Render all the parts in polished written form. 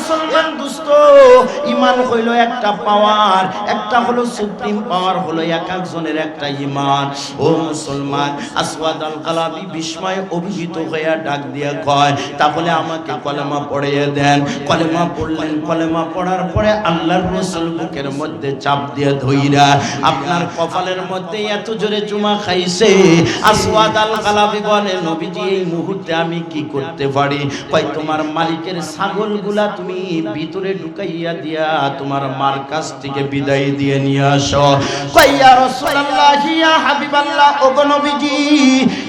মুসলমান দোস্ত, ঈমান হইল একটা পাওয়ার, একটা হলো সুপ্রিম পাওয়ার, হলো এক একজনের একটা ঈমান। ও মুসলমান, আসওয়াদ আল কালাবি বিস্ময় অভিভূত হইয়া ডাক দিয়া কয়, তাহলে আমাকে কলেমা পড়িয়ে দেন। কলেমা পড়লেন। কলেমা পড়ার পরে আল্লাহর রাসূল বুকের মধ্যে চাপ দিয়ে ধইরা আপনার কপালের মধ্যে এত জোরে চুমা খাইছে। আসওয়াদ আল কালাবি বলে, নবীজি এই মুহূর্তে আমি কি করতে পারি? কয়, তোমার মালিকের ছাগলগুলা তুমি ভিতরে ঢুকাইয়া দিয়া তোমার মার কাছ থেকে বিদায় দিয়ে নিয়ে আসো। কয়, ইয়া রাসূলুল্লাহ, ইয়া হাবিবাল্লাহ, ওগো নবীজি,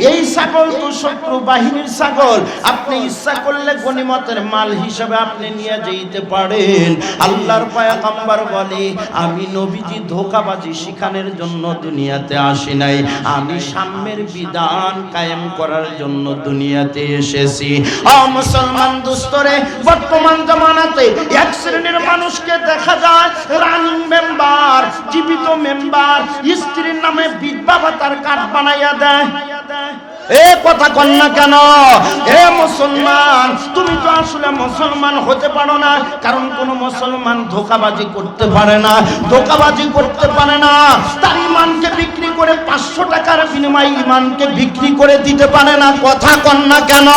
এই ছাগল তো শত্রু বাহিনীর ছাগল, আপনি ইচ্ছা করলে গনিমতের মাল হিসাবে আপনি নিয়ে যেতে পারেন। আল্লাহর পয়গম্বর বলে, আমি নবীজি ধোঁকাবাজি শিখানোর জন্য দুনিয়াতে আসি নাই, আমি সাম্যের বিধান কায়েম করার জন্য দুনিয়াতে এসেছি। মুসলমান দোস্তরে, বর্তমান জামানাতে এক শ্রেণীর মানুষকে দেখা যায় রানিং মেম্বার, জীবিত মেম্বার, স্ত্রীর নামে বিধবা ভাতার কার্ড বানাইয়া দেয়। এ কথা কন না কেন? এ মুসলমান, তুমি তো আসলে মুসলমান হতে পারো না, কারণ কোন মুসলমান ধোঁকাবাজি করতে পারে না, ধোঁকাবাজি করতে পারে না। তার ঈমানকে বিক্রি করে 500 টাকার বিনিময়ে ঈমানকে বিক্রি করে দিতে পারে না। কথা কন না কেন?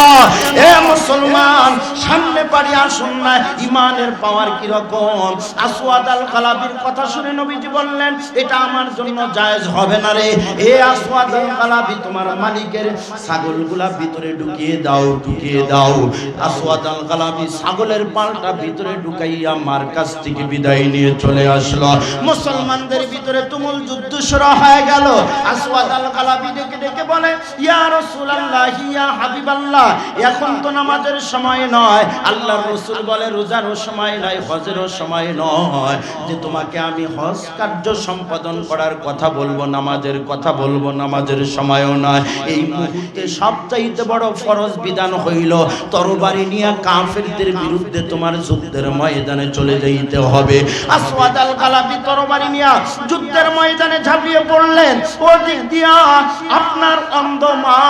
এ মুসলমান, সামনে পারি আসুন না, ঈমানের পাওয়ার কি রকম। আসওয়াদ আল কালাবির কথা শুনে নবীজি বললেন, এটা আমার জন্য জায়েজ হবে না রে। এ আসওয়াদ আল কালাবি, তোমার মালিকের ছাগলগুলা ভিতরে ঢুকিয়ে দাও, ঢুকিয়ে দাও। আসওয়াদ আল কালাবি ছাগলের পালটা ভিতরে ঢুকাইয়া মার কাছ থেকে বিদায় নিয়ে চলে আসলো। মুসলমানদের ভিতরে তুমুল যুদ্ধ শুরু হয়ে গেল। আসওয়াদ আল কালাবি ডেকে ডেকে বলে, ইয়া রাসূলুল্লাহ, ইয়া হাবিবাল্লাহ, এখন তো নামাজের সময় নয়। আল্লাহর রাসূল বলে, রোজারও সময় নয়, হজেরও সময় নয়, যে তোমাকে আমি হজ কার্য সম্পাদন করার কথা বলবো, নামাজের কথা বলবো, নামাজের সময়ও নয়। এই মুহূর্তে সবচাইতে বড় ফরজ বিধান হইল, তরবারি নিয়ে কাফেরদের বিরুদ্ধে তোমার যুদ্ধের ময়দানে চলে যাইতে হবে। আসওয়াদ আল কালাবি তরবারি নিয়ে যুদ্ধের ময়দানে ঝাঁপিয়ে পড়লেন। ও দিক দিয়া আপনার অন্ধ মা,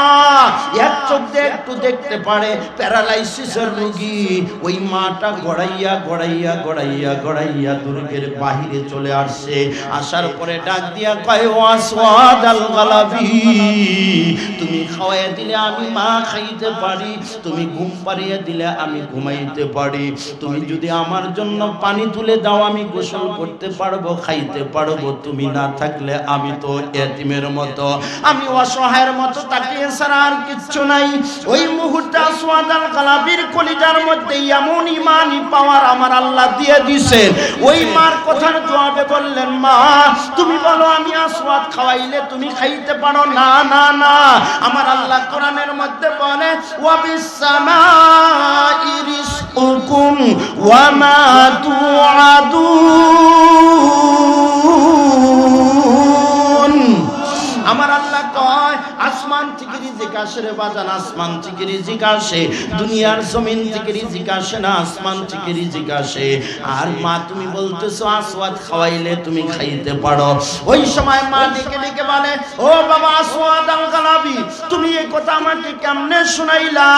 এক চোখ দিয়ে একটু দেখতে পারে, প্যারালাইসিসের রোগী, ওই মাটা গড়াইয়া গড়াইয়া গড়াইয়া গড়াইয়া দুর্গের বাহিরে চলে আসছে। আসার পরে ডাক দিয়া কয়, ও আসওয়াদ আল কালাবি, তুমি খাওয়াইয়া দিলে আমি মা খাইতে পারি, তুমি ঘুম পাড়িয়ে দিলে আমি ঘুমাইতে পারি, তুমি যদি আমার জন্য পানি তুলে দাও আমি গোসল করতে পারবো, খাইতে পারবো, তুমি না থাকলে আমি তো এতিমের মতো, আমি অসহায়ের মতো, তাকে ছাড়া আর কিচ্ছু নাই। ওই মুহূর্তে আসওয়াদ আল কালাবির কলিজার মধ্যে এমন ঈমানি পাওয়ার আমার আল্লাহ দিয়ে দিয়েছেন। ওই মার কথার জবাবে বললেন, মা তুমি বলো আমি আসওয়াদ খাওয়াইলে তুমি খাইতে পারো? না না না, আমার আল্লাহ কোরআনের মধ্যে বলে, ওয়া বিসসামাই রিজকুকুম ওয়া মা তুআদুন। আমার আল্লাহ কয়, আসমান থেকে রিজিক আসে রে বাজান, আসমান থেকে রিজিক আসে, দুনিয়ার জমিন থেকে রিজিক আসে না, আসমান থেকে রিজিক আসে। আর মা তুমি বলতেছো আসওয়াদ খাওয়াইলে তুমি খাইতে পারো। ওই সময় মা ডেকে ডেকে বলে, ও বাবা আসওয়াদ আল কালাবি, তুমি এই কথা আমাকে কেমনে শুনাইলা?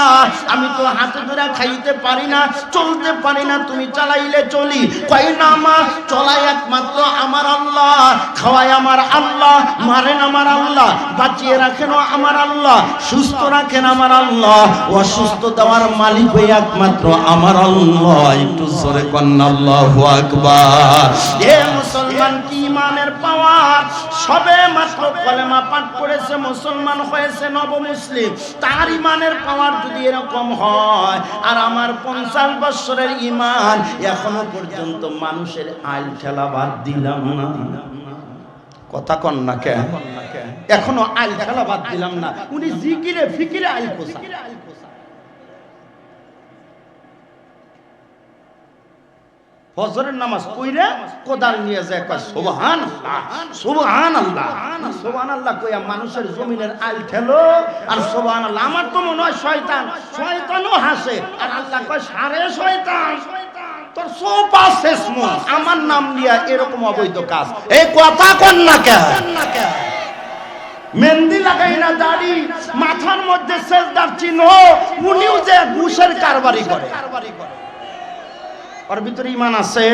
আমি তো হাতে ধরে খাইতে পারি না, চলতে পারি না, তুমি চালাইলে চলি। কয় না মা, চলাই একমাত্র আমার আল্লাহ, খাওয়াই আমার আল্লাহ, মারেন আমার আল্লাহ, বাঁচিয়ে রাখেন আমার আল্লাহ, সুস্থ রাখেন আমার আল্লাহ, অসুস্থ দেওয়ার মালিক হই একমাত্র আমার আল্লাহ। একটু জোরে কন্না আল্লাহু আকবার। এ মুসলমান, কি ঈমানের পাওয়ার! সবে মাত্র কলেমা পাঠ করেছে, মুসলমান হয়েছে, নবমুসলিম, তার ঈমানের পাওয়ার যদি এরকম হয়, আর আমার 50 বছরের ঈমান এখনো পর্যন্ত মানুষের আইল ঠেলা বাদ দিলাম না। কথা কন না কে? এখনো আইল ঠেলা বাদ দিলাম না। উনি জিকিরে ফিকিরে আইল কোসা, ফজরের নামাজ কইরা কোদাল নিয়ে যায়, কয় সুবহানাল্লাহ সুবহানাল্লাহ সুবহানাল্লাহ কইয়া মানুষের জমিনের আইল ঠেলো আর সুবহানাল্লাহ। আমার তো মনে হয় শয়তান, শয়তানও হাসে, আর আল্লাহ কয় সারে শয়তান, তোর সোপা শেষ মন আমার নাম নিয়ে এরকম অবৈধ কাজ। এই কথা কন না কেন? মেহেন্দি লাগাই না, দাড়ি, মাথার মধ্যে সেজদার চিহ্ন, উনিও যে ঘুষের কারবারি করে। ওর ভিতরে ঈমান আছে।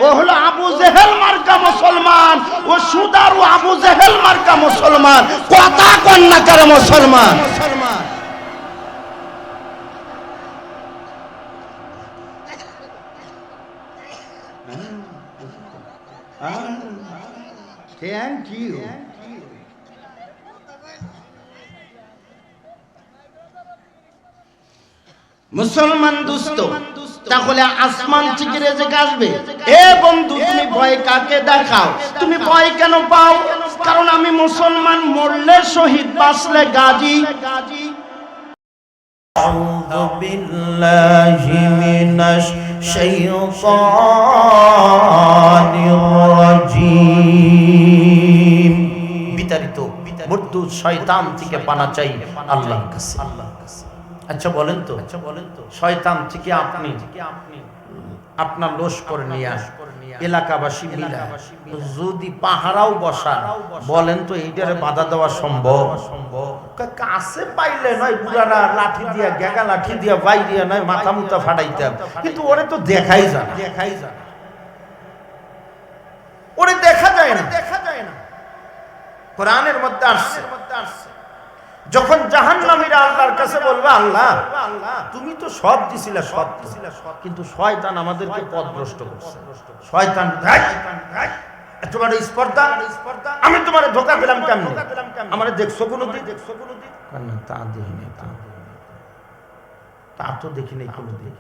ও হলো আবু জেহেল মার্কা মুসলমান, ও সুদারু আবু জেহেল মার্কা মুসলমান। কথা কোন না করে মুসলমান। Thank you. মুসলমান দোস্ত, তাহলে আসমান থেকে রেজেক আসবে। এ বন্ধু, তুমি ভয় কাকে দেখাও? তুমি ভয় কেন পাও? কারণ আমি মুসলমান, মরলে শহীদ, বাঁচলে গাজী। আউযু বিল্লাহি মিনাশ শাইতানির রাজীম। বিতাড়িত মুরদুদ শয়তান থেকে পানা চাই আল্লাহর কাছে। আচ্ছা বলেন তো, শয়তান থেকে আপনি আপনার লস্কর নিয়ে এলাকাবাসী মিলা যদি পাহারাও বসান, বলেন তো এইটারে বাধা দেওয়া সম্ভব? কাছে পাইলে নয় বুড়ারা লাঠি দিয়া, গেগা লাঠি দিয়া, বাই দিয়া নয় মাথা মুথা ফাটাইতাম, কিন্তু ওরে তো দেখাই যায়, ওরে দেখা যায় না। কোরআনের মধ্যে আসছে, যখন জাহান্নামীরা আল্লাহর কাছে বলবে, আল্লাহ তুমি তো সব দিছিলা, সব দিছিলা, কিন্তু শয়তান আমাদেরকে পথভ্রষ্ট করছে। শয়তান এত বড় স্পর্ধা, আমি তোমারে ধোঁকা পেলাম কেমনে? আমারে দেখছো কোনোদিন? না, তা দেখিনি, তা তো দেখিনি কোনোদিন।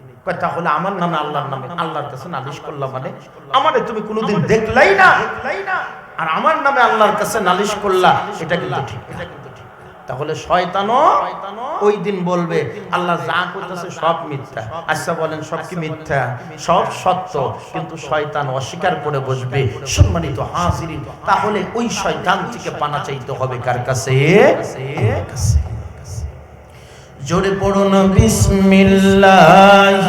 তাহলে আমার নামে আল্লাহর নামে আল্লাহর কাছে নালিশ করলাম মানে আমারে তুমি কোনোদিন দেখলাই না, আর আমার নামে আল্লাহর কাছে নালিশ করলা, এটা কিন্তু ঠিক না। তাহলে শয়তানও ওই দিন বলবে আল্লাহ যা করতেছে সব মিথ্যা। আচ্ছা বলেন, সব কি মিথ্যা? সব সত্য, কিন্তু শয়তান অস্বীকার করে বসবে। সম্মানিত হাজিরিন, তাহলে ওই শয়তান থেকে পানা চাইতে হবে কার কাছে? জোরে পড়ুন, বিসমিল্লাহির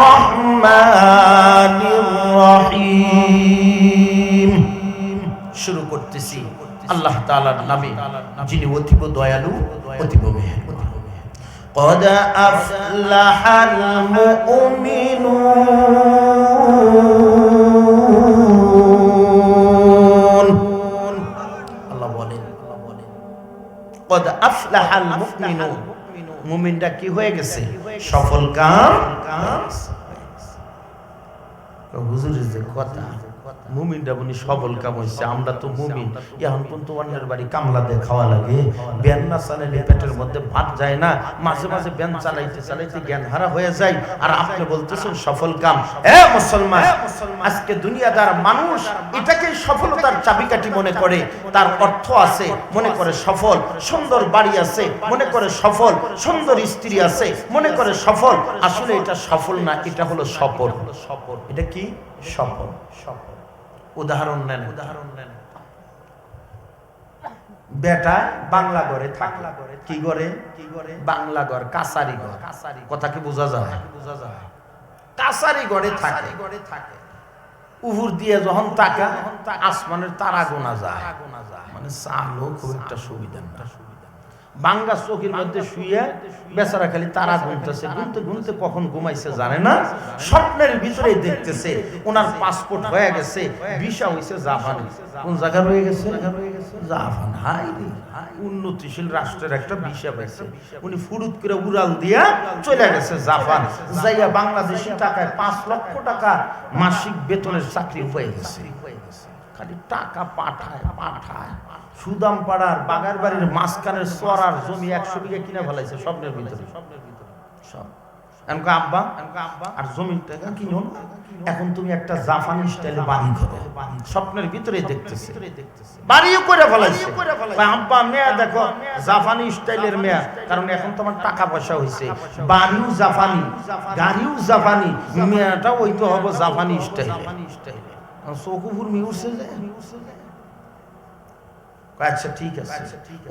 রহমানির রহিম। শুরু করতেছি আল্লাহ তাআলার নামে, যিনি অতীব দয়ালু, অতীব মেহেরবান। قد أفلح المؤمنون। আল্লাহ বলেন قد أفلح المؤمنون। মুমিনরা কি হয়ে গেছে? সফল কাম। হুজুরের যে কথা, মুমিনরা বনি সফল কাম হইছে, আমরা তো মুমিন। এখন কিন্তু অন্যের বাড়ি কামলা দিয়ে খাওয়া লাগে, ব্যান না চালাইলে পেটের মধ্যে ভাত যায় না, মাঝে মাঝে ব্যান চালাইতে চালাইতে জ্ঞান হারা হয়ে যায়, আর আপনি বলতেছেন সফল কাম। এ মুসলমান, আজকে দুনিয়াদার মানুষ এটাকে সফলতার চাবিকাঠি মনে করে। তার অর্থ আছে মনে করে সফল, সুন্দর বাড়ি আছে মনে করে সফল, সুন্দর স্ত্রী আছে মনে করে সফল। আসলে এটা সফল না, এটা হলো সফল। এটা কি? সফল। উদাহরণ নেন, বেটা বাংলা ঘরে থাকে। কি ঘরে? বাংলা ঘর, কাছারি ঘর। কথা কি বোঝা যায়? কাছারি ঘরে থাকে। উপর দিয়ে যখন তাকা, আসমানের তারা গোনা যায়, মানে চালো খুব একটা সুবিধা না। বাঙ্গা চোখের মধ্যে শুয়ে বেচারা খালি তারা গুনতেছে, গুনতে গুনতে কখন ঘুমাইছে জানে না। স্বপ্নের ভিতরে দেখতেছে ওনার পাসপোর্ট হয়ে গেছে, ভিসা হইছে জাপানে। কোন জায়গা রয়ে গেছে? জাপান। হাই রে, উন্নতিশীল রাষ্ট্রের একটা ভিসা পাইছে। উনি ফুরুত করে উড়াল দিয়া চলে গেছে জাপান। যাইয়া বাংলাদেশি টাকায় 5 লক্ষ টাকা মাসিক বেতনের চাকরি হয়ে গেছে। খালি টাকা পাঠায় পাঠায়। সুদাম পাড়ার বাগার বাড়ির মাঝখানের চড়ার জমি 100 বিঘা কিনে ফেলাইছে স্বপ্নের ভিতরে। সব আব্বা আর জমির টাকা কিনো, এখন তুমি একটা জাপানি স্টাইলে বাড়ি করো। স্বপ্নের ভিতরে দেখতেছে বাড়িও করে ফেলাইছে। আব্বা মেয়া দেখো জাপানি স্টাইলের মেয়া, কারণ এখন তোমার টাকা পয়সা হয়েছে, বাড়িও জাপানি, গাড়িও জাপানি, মেয়াটাও ওই তো হবো জাপানি স্টাইলে। চকুপুর মিউরছে যে আচ্ছা ঠিক আছে।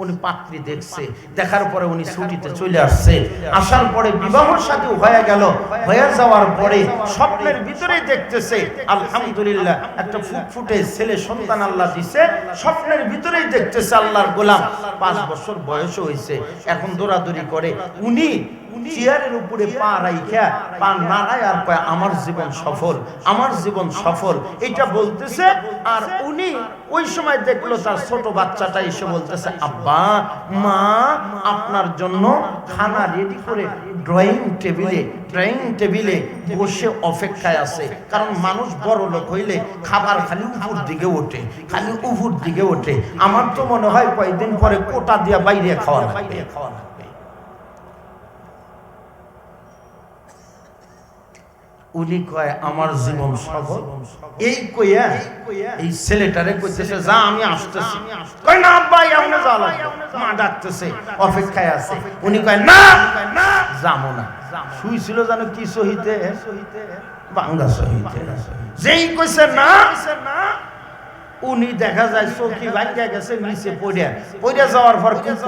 উনি পাত্রী দেখছে, দেখার পরে উনি ছুটিতে চলে আসছে। আসার পরে বিবাহ শাদী হয়ে গেল। হয়ে যাওয়ার পরে স্বপ্নের ভিতরেই দেখতেছে আলহামদুলিল্লাহ একটা ফুটফুটে ছেলে সন্তান আল্লাহ দিছে। স্বপ্নের ভিতরেই দেখতেছে আল্লাহর গোলাম 5 বছর বয়স হয়েছে, এখন দৌড়াদৌড়ি করে। উনি চেয়ারের উপরে পা রাইখা পা নাড়ায় আর কয় আমার জীবন সফল, আমার জীবন সফল, এটা বলতেছে। আর উনি ওই সময় দেখলো তার ছোট বাচ্চাটা এসে বলতেছে, আব্বা মা আপনার জন্য খানা রেডি করে ড্রয়িং টেবিলে বসে অপেক্ষায় আছে। কারণ মানুষ বড় লোক হইলে খাবার খালি উপর দিকে ওঠে, খালি উপর দিকে ওঠে। আমার তো মনে হয় কয়েকদিন পরে কোটা দিয়া বাইরে খাওয়া লাগবে। উনি কয় আমার জীবন সফল। এই কইয়া এই ছেলেটারে কইতেছে, যা আমি আসতেছি। কয় না আব্বা এমনে যাওয়া লাগবে, মা ডাকতেছে, অপেক্ষায় আছে। উনি কয় না যাবো না। শুইছিল জানো কি সহিতে, বাংলা সহিতে। যেই কইছে না, উনি দেখা যায় চৌকি ভাঙ্গা গেছে, নিচে পড়ে যাওয়ার পর কিন্তু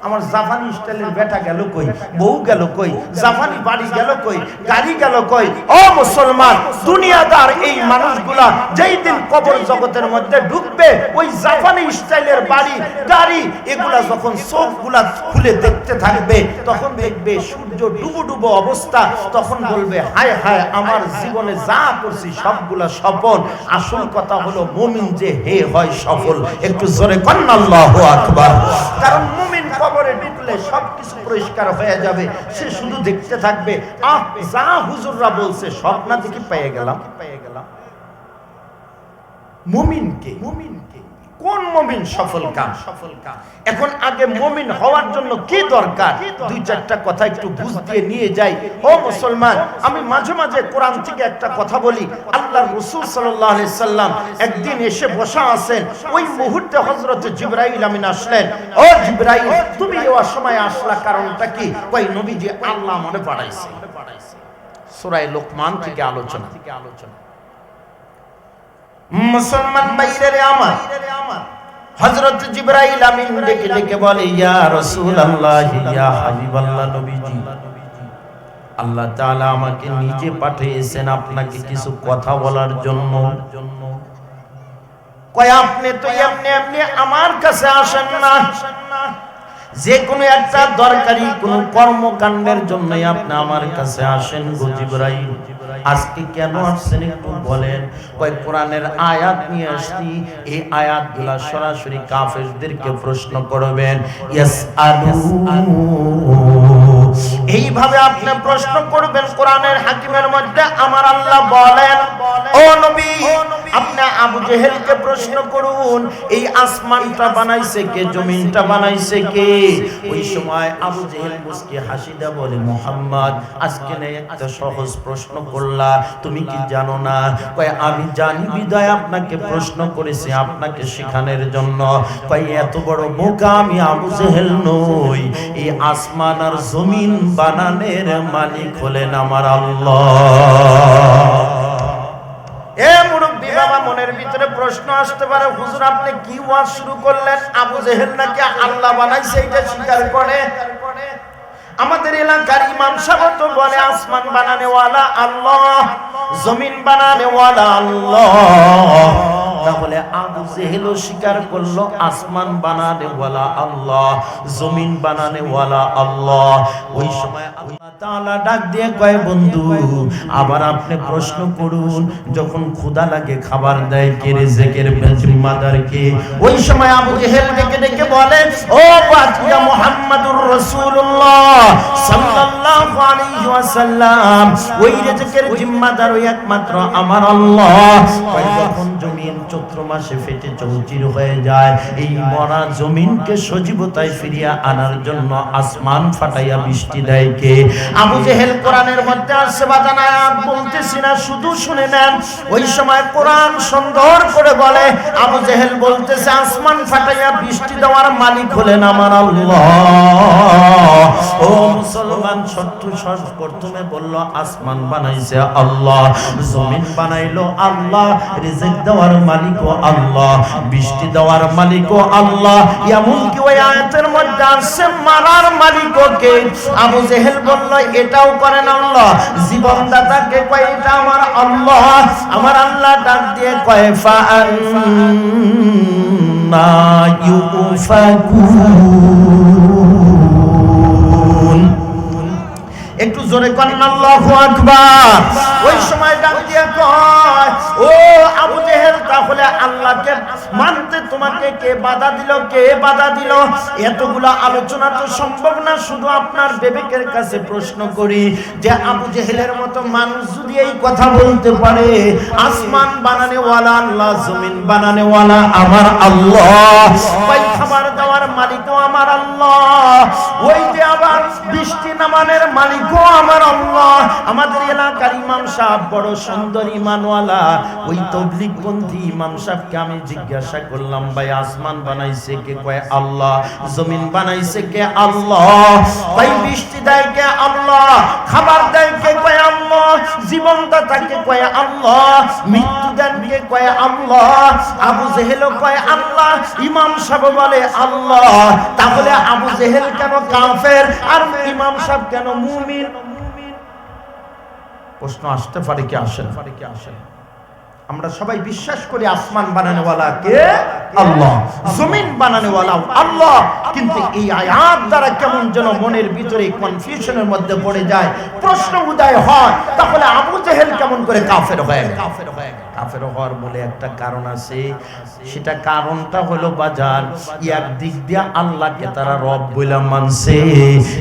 আমার জাপানি স্টাইলের বেটা গেল কই, বউ গেল কই, জাপানি বাড়ি গেল কই, গাড়ি গেল কই। ও মুসলমান, দুনিয়াদার এই মানুষগুলা যেই দিন কবর জগতের মধ্যে ঢুকবে, ওই জাপানি স্টাইলের বাড়ি গাড়ি এগুলা যখন চোখগুলা খুলে দেখতে থাকবে, তখন দেখবে সূর্য ডুবো ডুবো অবস্থা। তখন বলবে হায় হায়, আমার জীবনে যা করছি সবগুলা সফল। আসল কথা হলো মুমিন যে হে হয় সফল। একটু জোরে কন্না আল্লাহু আকবার। কারণ মুমিন কবরে ঢুকলে সবকিছু পরিষ্কার হয়ে যাবে, সে শুধু দেখতে থাকবে, আহ যা হুজুররা বলছে সব না দেখি পেয়ে গেলাম। মুমিনকে কোন মুমিন সফল কাম? এখন আগে মুমিন হওয়ার জন্য কি দরকার, দুই চারটা কথা একটু বুঝ দিয়ে নিয়ে যাই। ও মুসলমান, আমি মাঝে মাঝে কোরআন থেকে একটা কথা বলি। আল্লাহর রাসূল সাল্লাল্লাহু আলাইহি সাল্লাম একদিন এসে বসা আছেন, ওই মুহূর্তে হযরত জিবরাইল আমিন আসলেন। ও জিবরাইল, তুমি এই সময় আসলা, কারণটা কি? কই নবীজি আল্লাহ মনে পাঠাইছে। সূরা লোকমান থেকে আলোচনা। মুসলমান ভাইরে আমার, হযরত জিবরাইল আমিন ডেকে ডেকে বলে, ইয়া রাসূলুল্লাহ, ইয়া হাবিবাল্লাহ, নবীজি আল্লাহ তাআলা আমাকে নিজে পাঠিয়েছেন আপনাকে কিছু কথা বলার জন্য। কয় আপনি তো এমনি এমনি আমার কাছে আসেন না, যে কোনো একটা দরকারি কোন কর্মকাণ্ডের জন্য আপনি আমার কাছে আসেন গো জিবরাইল। আজকে কেন আসছেন একটু বলেন? কয় কোরআনের আয়াত নিয়ে আসছি, এই আয়াতগুলা সরাসরি কাফেরদেরকে প্রশ্ন করবেন। ইয়াসআলু, এইভাবে আপনি প্রশ্ন করবেন কোরআনের হাকিমের মধ্যে। আমার আল্লাহ বলেন, ও নবী আপনি আবু জেহেলকে প্রশ্ন করুন, এই আসমানটা বানাইছে কে, জমিনটা বানাইছে কে? ওই সময় আবু জেহেল মুস্কি হাসি দেয়া বলে, মুহাম্মদ আজকে না একটা সহজ প্রশ্ন করলা, তুমি কি জানো না? কয় আমি জানি বিদায় আপনাকে প্রশ্ন করেছি, আপনাকে শেখানোর জন্য। কয় এত বড় বোকা আমি আবু জেহেল নই, এই আসমান আর জমিন বানানোর মালিক হলেন আমার আল্লাহ। এ মুরব্বি বাবা, মনের ভিতরে প্রশ্ন আসতে পারে, হুজুর আপনি কি ওয়াজ শুরু করলেন? আবু জেহেল নাকি আল্লাহ বানাইছে এটা স্বীকার করে? আমাদের এলাকার ইমাম সাহেব তো বলে আসমান বানানেওয়ালা আল্লাহ, জমিন বানানেওয়ালা আল্লাহ। তাহলে আবু জেহেলও স্বীকার করলো আসমান বানানেওয়ালা আল্লাহ, জমিন বানানেওয়ালা আল্লাহ। ওই সময় আল্লাহ তাআলা ডাক দিয়ে কয়, বন্ধু আবার আপনি প্রশ্ন করুন, যখন ক্ষুধা লাগে খাবার দেয় কে, রিজেকের জিম্মাদার কে? ওই সময় আবু জেহেল ডেকে ডেকে বলে, ও বাদশা মুহাম্মাদুর রাসূলুল্লাহ সাল্লাল্লাহু আলাইহি ওয়াসাল্লাম, ওই রিজেকের জিম্মাদার ওই একমাত্র আমার আল্লাহ। যখন জমিন চৈত্র মাসে ফেটে চৌচির হয়ে যায়, এই মরা জমিনকে সজীবতায় ফিরিয়ে আনার জন্য আসমান ফাটাইয়া বৃষ্টি দেয় কে? আবু জেহেল কোরআনের মধ্যে আছে বাজান, আয়াত বলতেছি না, শুধু শুনে নেন। ওই সময় কোরআন সুন্দর করে বলে, আবু জেহেল বলতেছে আসমান ফাটাইয়া বৃষ্টি দেওয়ার মালিক হলেন আমার আল্লাহ। ও মুসলমান, প্রথমে বলল আসমান বানাইছে আল্লাহ, জমিন বানাইলো আল্লাহ, রিজিক দেওয়ার মালিকও আল্লাহ, বৃষ্টি দেওয়ার মালিকও আল্লাহ। এমনকি ওই আয়াতের মধ্যে আছে মারার মালিকও কে? আবু জেহেল বলল এটাও করেন আল্লাহ, জীবনদাতাকে কয় এটা আমার আল্লাহ। আমার আল্লাহ ডাক দিয়ে কয়, ফাআন্না ইউফাকুন। একটু জোরে করেন আল্লাহু আকবার। ওই সময় ডাক দিয়ে কয়, ও আবু জেহেল, তাহলে আল্লাহকে মানতে তোমাকে কে বাধা দিল, কে বাধা দিল? এতগুলো আলোচনা তো সম্ভব না, শুধু আপনার বিবেকের কাছে প্রশ্ন করি যে আবু জেহেলের মতো মানুষ যদি এই কথা বলতে পারে, আসমান বানানে ওয়ালা আল্লাহ, জমিন বানানে ওয়ালা আমার আল্লাহ, ওই খাবার দেওয়ার মালিকও আমার আল্লাহ, ওই যে আবার বৃষ্টি নামানের মালিকও আমার আল্লাহ। আমাদের এলাকার ইমাম সাহেব বড় সুন্দর ইমানওয়ালা, ওই তবলিগপন্থী ইমাম সাহেবকে আমি জিজ্ঞাসা করলাম, ভাই আসমান বানাইছে কে? কয় আল্লাহ। জমিন বানাইছে কে? আল্লাহ। ভাই বৃষ্টি দেয় কে? আল্লাহ। খাবার দেয় কে? কয় আল্লাহ। জীবন দাতা কে? কয় আল্লাহ। মৃত্যু দেন কে? কয় আল্লাহ। আবু জেহেলও কয় আল্লাহ, ইমাম সাহেব বলে আল্লাহ। তাহলে আবু জেহেল কেন কাফের আর ইমাম সাহেব কেন মুমিন? প্রশ্ন আসতে পারে কি আসে না? আমরা সবাই বিশ্বাস করি আসমান বানানেওয়ালা কে? আল্লাহ। জমিন বানানেওয়ালা আল্লাহ। কিন্তু এই আয়াত দ্বারা কেমন যেন মনের ভিতরে কনফিউশনের মধ্যে পড়ে যায়, প্রশ্ন উদয় হয়, তাহলে আবু জেহেল কেমন করে কাফের হয়ে গেল? কাফের হওয়ার বলে একটা কারণ আছে, সেটা কারণটা হলো বাজার, একদিক দিয়ে আল্লাহকে তারা রব বলে মানছে,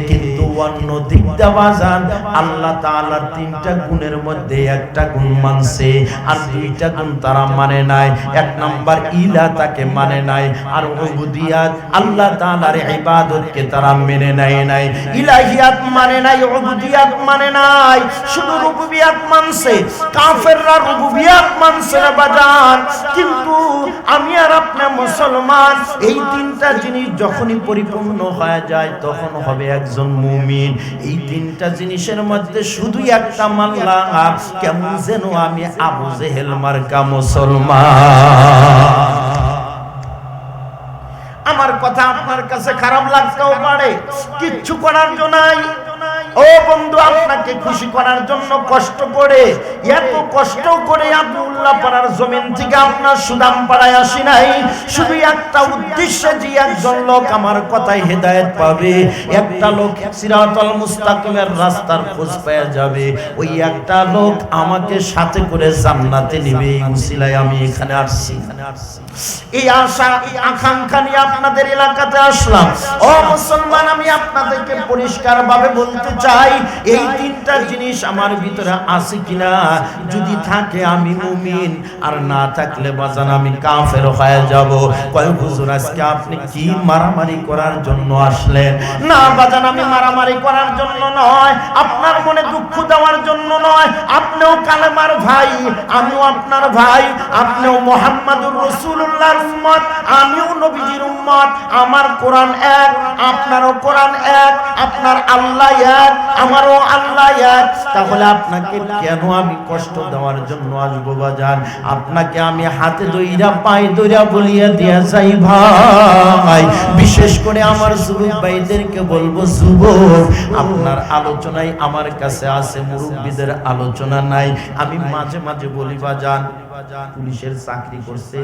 কিন্তু অন্য দিক দিয়ে বাজার আল্লাহ তাআলার তিনটা গুণের মধ্যে একটা গুণ মানছে, আর দুইটা গুণ তারা মানে নাই। এক নাম্বার ইলাহাকে মানে নাই, আর উবুদিয়াত আল্লাহ তাআলার ইবাদতকে তারা মেনে নেয় নাই। ইলাহিয়াত মানে নাই, উবুদিয়াত মানে নাই, শুধু রুবুবিয়াত মানছে। কাফেররা রুবুবিয়াত মানছে না বাজার, কিন্তু আমি আর আপনি মুসলমান। এই তিনটা জিনিস যখনই পরিপূর্ণ হয়ে যায় তখন হবে একজন মুমিন। এই তিনটা জিনিসের মধ্যে শুধু একটা মানলাম, কেমন যেন আমি আবু জেহেল মার্কা মুসলমান। আমার কথা আপনার কাছে খারাপ লাগতেও পারে, কিচ্ছু করার জন্য নাই। ও বন্ধু, আপনাকে খুশি করার জন্য কষ্ট করে, এত কষ্ট করে আব্দুল্লাহ পাড়ার জমিন থেকে আপনার সুদাম পাড়ায় আসি নাই, শুধু একটা উদ্দেশ্যে যে একজন লোক আমার কথায় হেদায়েত পাবে, একটা লোক সিরাতাল মুস্তাকিমের রাস্তার খোঁজ পেয়ে যাবে, ওই একটা লোক আমাকে সাথে করে জান্নাতে নিবে, এই উসিলায় আমি এখানে আসছি। এই আশা, এই আকাঙ্ক্ষা নিয়ে আপনাদের এলাকাতে আসলাম। ও মুসলমান, আমি আপনাদেরকে পরিষ্কার ভাবে বলতে চাই, এই তিনটা জিনিস আমার ভিতরে আছে কিনা, যদি থাকে আমি মুমিন, আর না থাকলে বাজান আমি কাফের হয়ে যাব। কয় হুজুর, আজকে আপনি কি মারামারি করার জন্য আসলেন? না বাজান, আমি মারামারি করার জন্য নয়, আপনার মনে দুঃখ দেওয়ার জন্য নয়। আপনিও কালেমার ভাই, আমিও আপনার ভাই, আপনিও মুহাম্মাদুর রাসূলুল্লাহর উম্মত, আমিও নবীজির উম্মত। আমার কোরআন এক, আপনারও কোরআন এক, আপনার আল্লাহ এক, আমারও আল্লাহ এক। তাহলে আপনাকে কেন আমি কষ্ট দেওয়ার জন্য আসবো বাজান? আপনাকে আমি হাতে ধইরা পায়ে ধইরা বলিয়া দিয়া যাই ভাই, বিশেষ করে আমার যুবক ভাইদেরকে বলবো, যুবক আপনার আলোচনায় আমার কাছে আছে, মুরব্বীদের আলোচনা নাই। আমি মাঝে মাঝে বলি বাজান, পুলিশের চাকরি করছে,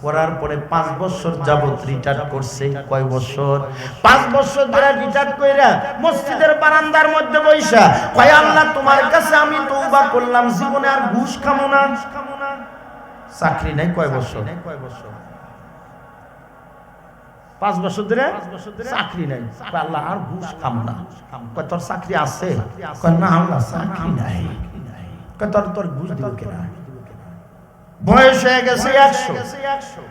করার পরে 5 বছর যাবত রিটায়ার করছে। কয় বছর? 5 বছর ধরে রিটায়ার কইরা মসজিদের বারান্দার মধ্যে বইসা কয়, আল্লাহ তোমার কাছে আমি তওবা করলাম, জীবনে আর ঘুষ খামো না। চাকরি নাই কয় বছর? 5 বছর ধরে চাকরি নাই। আল্লাহ আর ঘুষ খাম না। কয় তোর চাকরি আছে? কয় না আল্লাহ চাকরি নাই। কয় তোর ঘুষ দিব কেনা? বয়স হয়ে গেছে 100,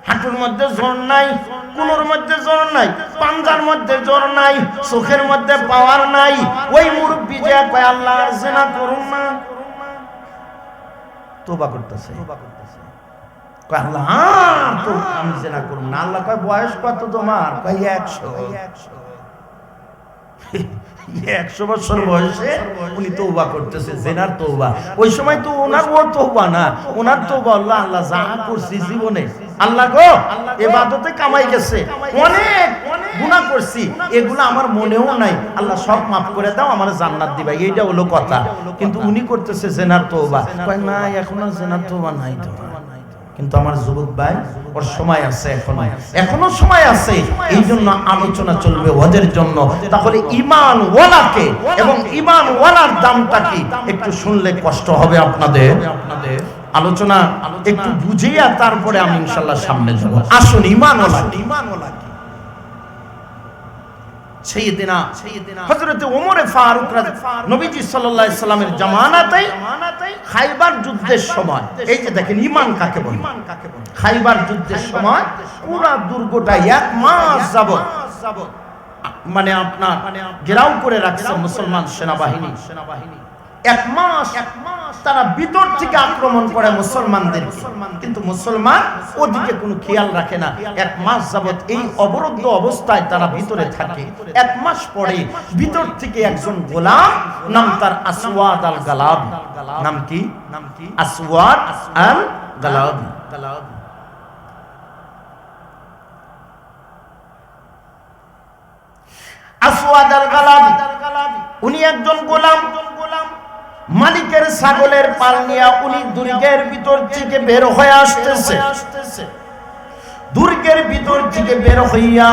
হাঁটুর মধ্যে জোর নাই, কুলোর মধ্যে জোর নাই, পাঞ্জার মধ্যে জোর নাই, চোখের মধ্যে পাওয়ার নাই। ওই মুরব্বি যে কয় আল্লাহ আর জিনা করুন না, তওবা করতেছে। কয় আল্লাহ তো আমি জিনা করুন না। আল্লাহ কয় বয়স কত তোমার? কয় 100। 100 বছর বয়সে উনি তওবা করতেছে, জিনার তওবা। ওই সময় তো ওনার ও তওবা না, ওনার তওবা আল্লাহ আল্লাহ যা করছি জীবনে, আল্লাহ গো ইবাদতে কামাই গেছে, অনেক গুনাহ করছি, এগুলো আমার মনেও নাই, আল্লাহ সব মাফ করে দাও, আমার জান্নাত দিবা। এইটা হলো কথা। কিন্তু উনি করতেছে জিনার তওবা। কয় না এখন আর জিনার তওবা নাই তো। কিন্তু আমার যুবক ভাই ওর সময় আছে, এখনো সময় আছে। এই জন্য আলোচনা চলবে ওদের জন্য। তাহলে ঈমান ওয়ালাকে এবং ঈমান ওয়ালার দামটা কি একটু শুনলে কষ্ট হবে আপনাদের। আলোচনা একটু বুঝিয়া তারপরে আমি ইনশাআল্লাহ সামনে যাব। আসুন ঈমান ওয়ালা সাইয়েদিনা হযরত ওমর ফারুক নবীজি সাল্লাল্লাহু আলাইহি সাল্লামের জামানাতে খায়বার যুদ্ধের সময়, এই যে দেখেন ঈমান কাকে বলে, খায়বার যুদ্ধের সময় পুরো দুর্গটা এক মাস যাবত মানে আপনার ঘেরাও করে রাখছে মুসলমান সেনাবাহিনী। এক মাস তারা ভিতর থেকে আক্রমণ করে মুসলমানদের, কিন্তু মুসলমান ওদিকে কোনো খেয়াল রাখে না। এক মাস যাবত এই অবরুদ্ধ অবস্থায় তারা ভিতরে থাকে। এক মাস পরে ভিতর থেকে একজন গোলাম, নাম তার আসওয়াদ আল গালাবি। নাম কি? আসওয়াদ আল গালাবি। আসওয়াদ আল গালাবি উনি একজন গোলাম। মালিকের ছাগলের পাল নিয়ে উনি দুর্গের ভিতর থেকে বের হয়ে আসতেছে। দুর্গের ভিতর থেকে বের হইয়া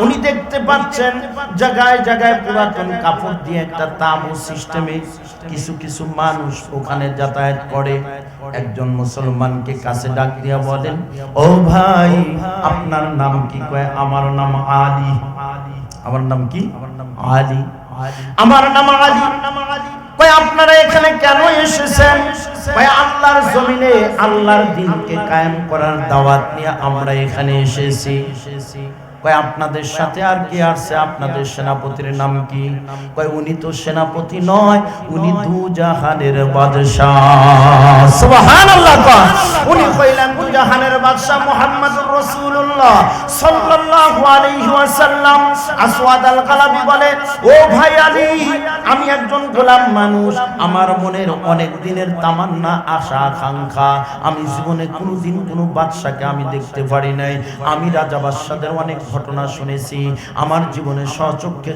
উনি দেখতে পাচ্ছেন জায়গায় জায়গায় পুরাতন কাপড় দিয়ে একটা তাঁবু সিস্টেমে কিছু কিছু মানুষ ওখানে যাতায়াত করে। একজন মুসলমানকে কাছে ডাক দিয়া বলেন, ও ভাই আপনার নাম কি? কয় আমার নাম আলী। আমার নাম কি? আলী। আমার নাম আলী। কয় আপনারা এখানে কেন এসেছেন? কয় আল্লাহর জমিনে আল্লাহর দ্বীনকে কায়েম করার দাওয়াত নিয়ে আমরা এখানে এসেছি। কয় আপনাদের সাথে আর কি আছে? আপনাদের সেনাপতির নাম কি? কয় উনি তো সেনাপতি নয়, উনি দুজাহানের বাদশা। সুবহানাল্লাহ। উনি কইলেন দুজাহানের বাদশা মুহাম্মদুর রাসূলুল্লাহ সাল্লাল্লাহু আলাইহি ওয়াসাল্লাম। আসওয়াদ আল গালাবি বলে, ও ভাই আলী, আমি একজন গোলাম মানুষ, আমার মনের অনেক দিনের তামান্না, আশা আকাঙ্ক্ষা, আমি জীবনে কোনোদিন কোনো বাদশাকে আমি দেখতে পারি নাই। আমি রাজা বাদশাদের অনেক ঘটনা শুনেছি, আমার জীবনে স্বচক্ষে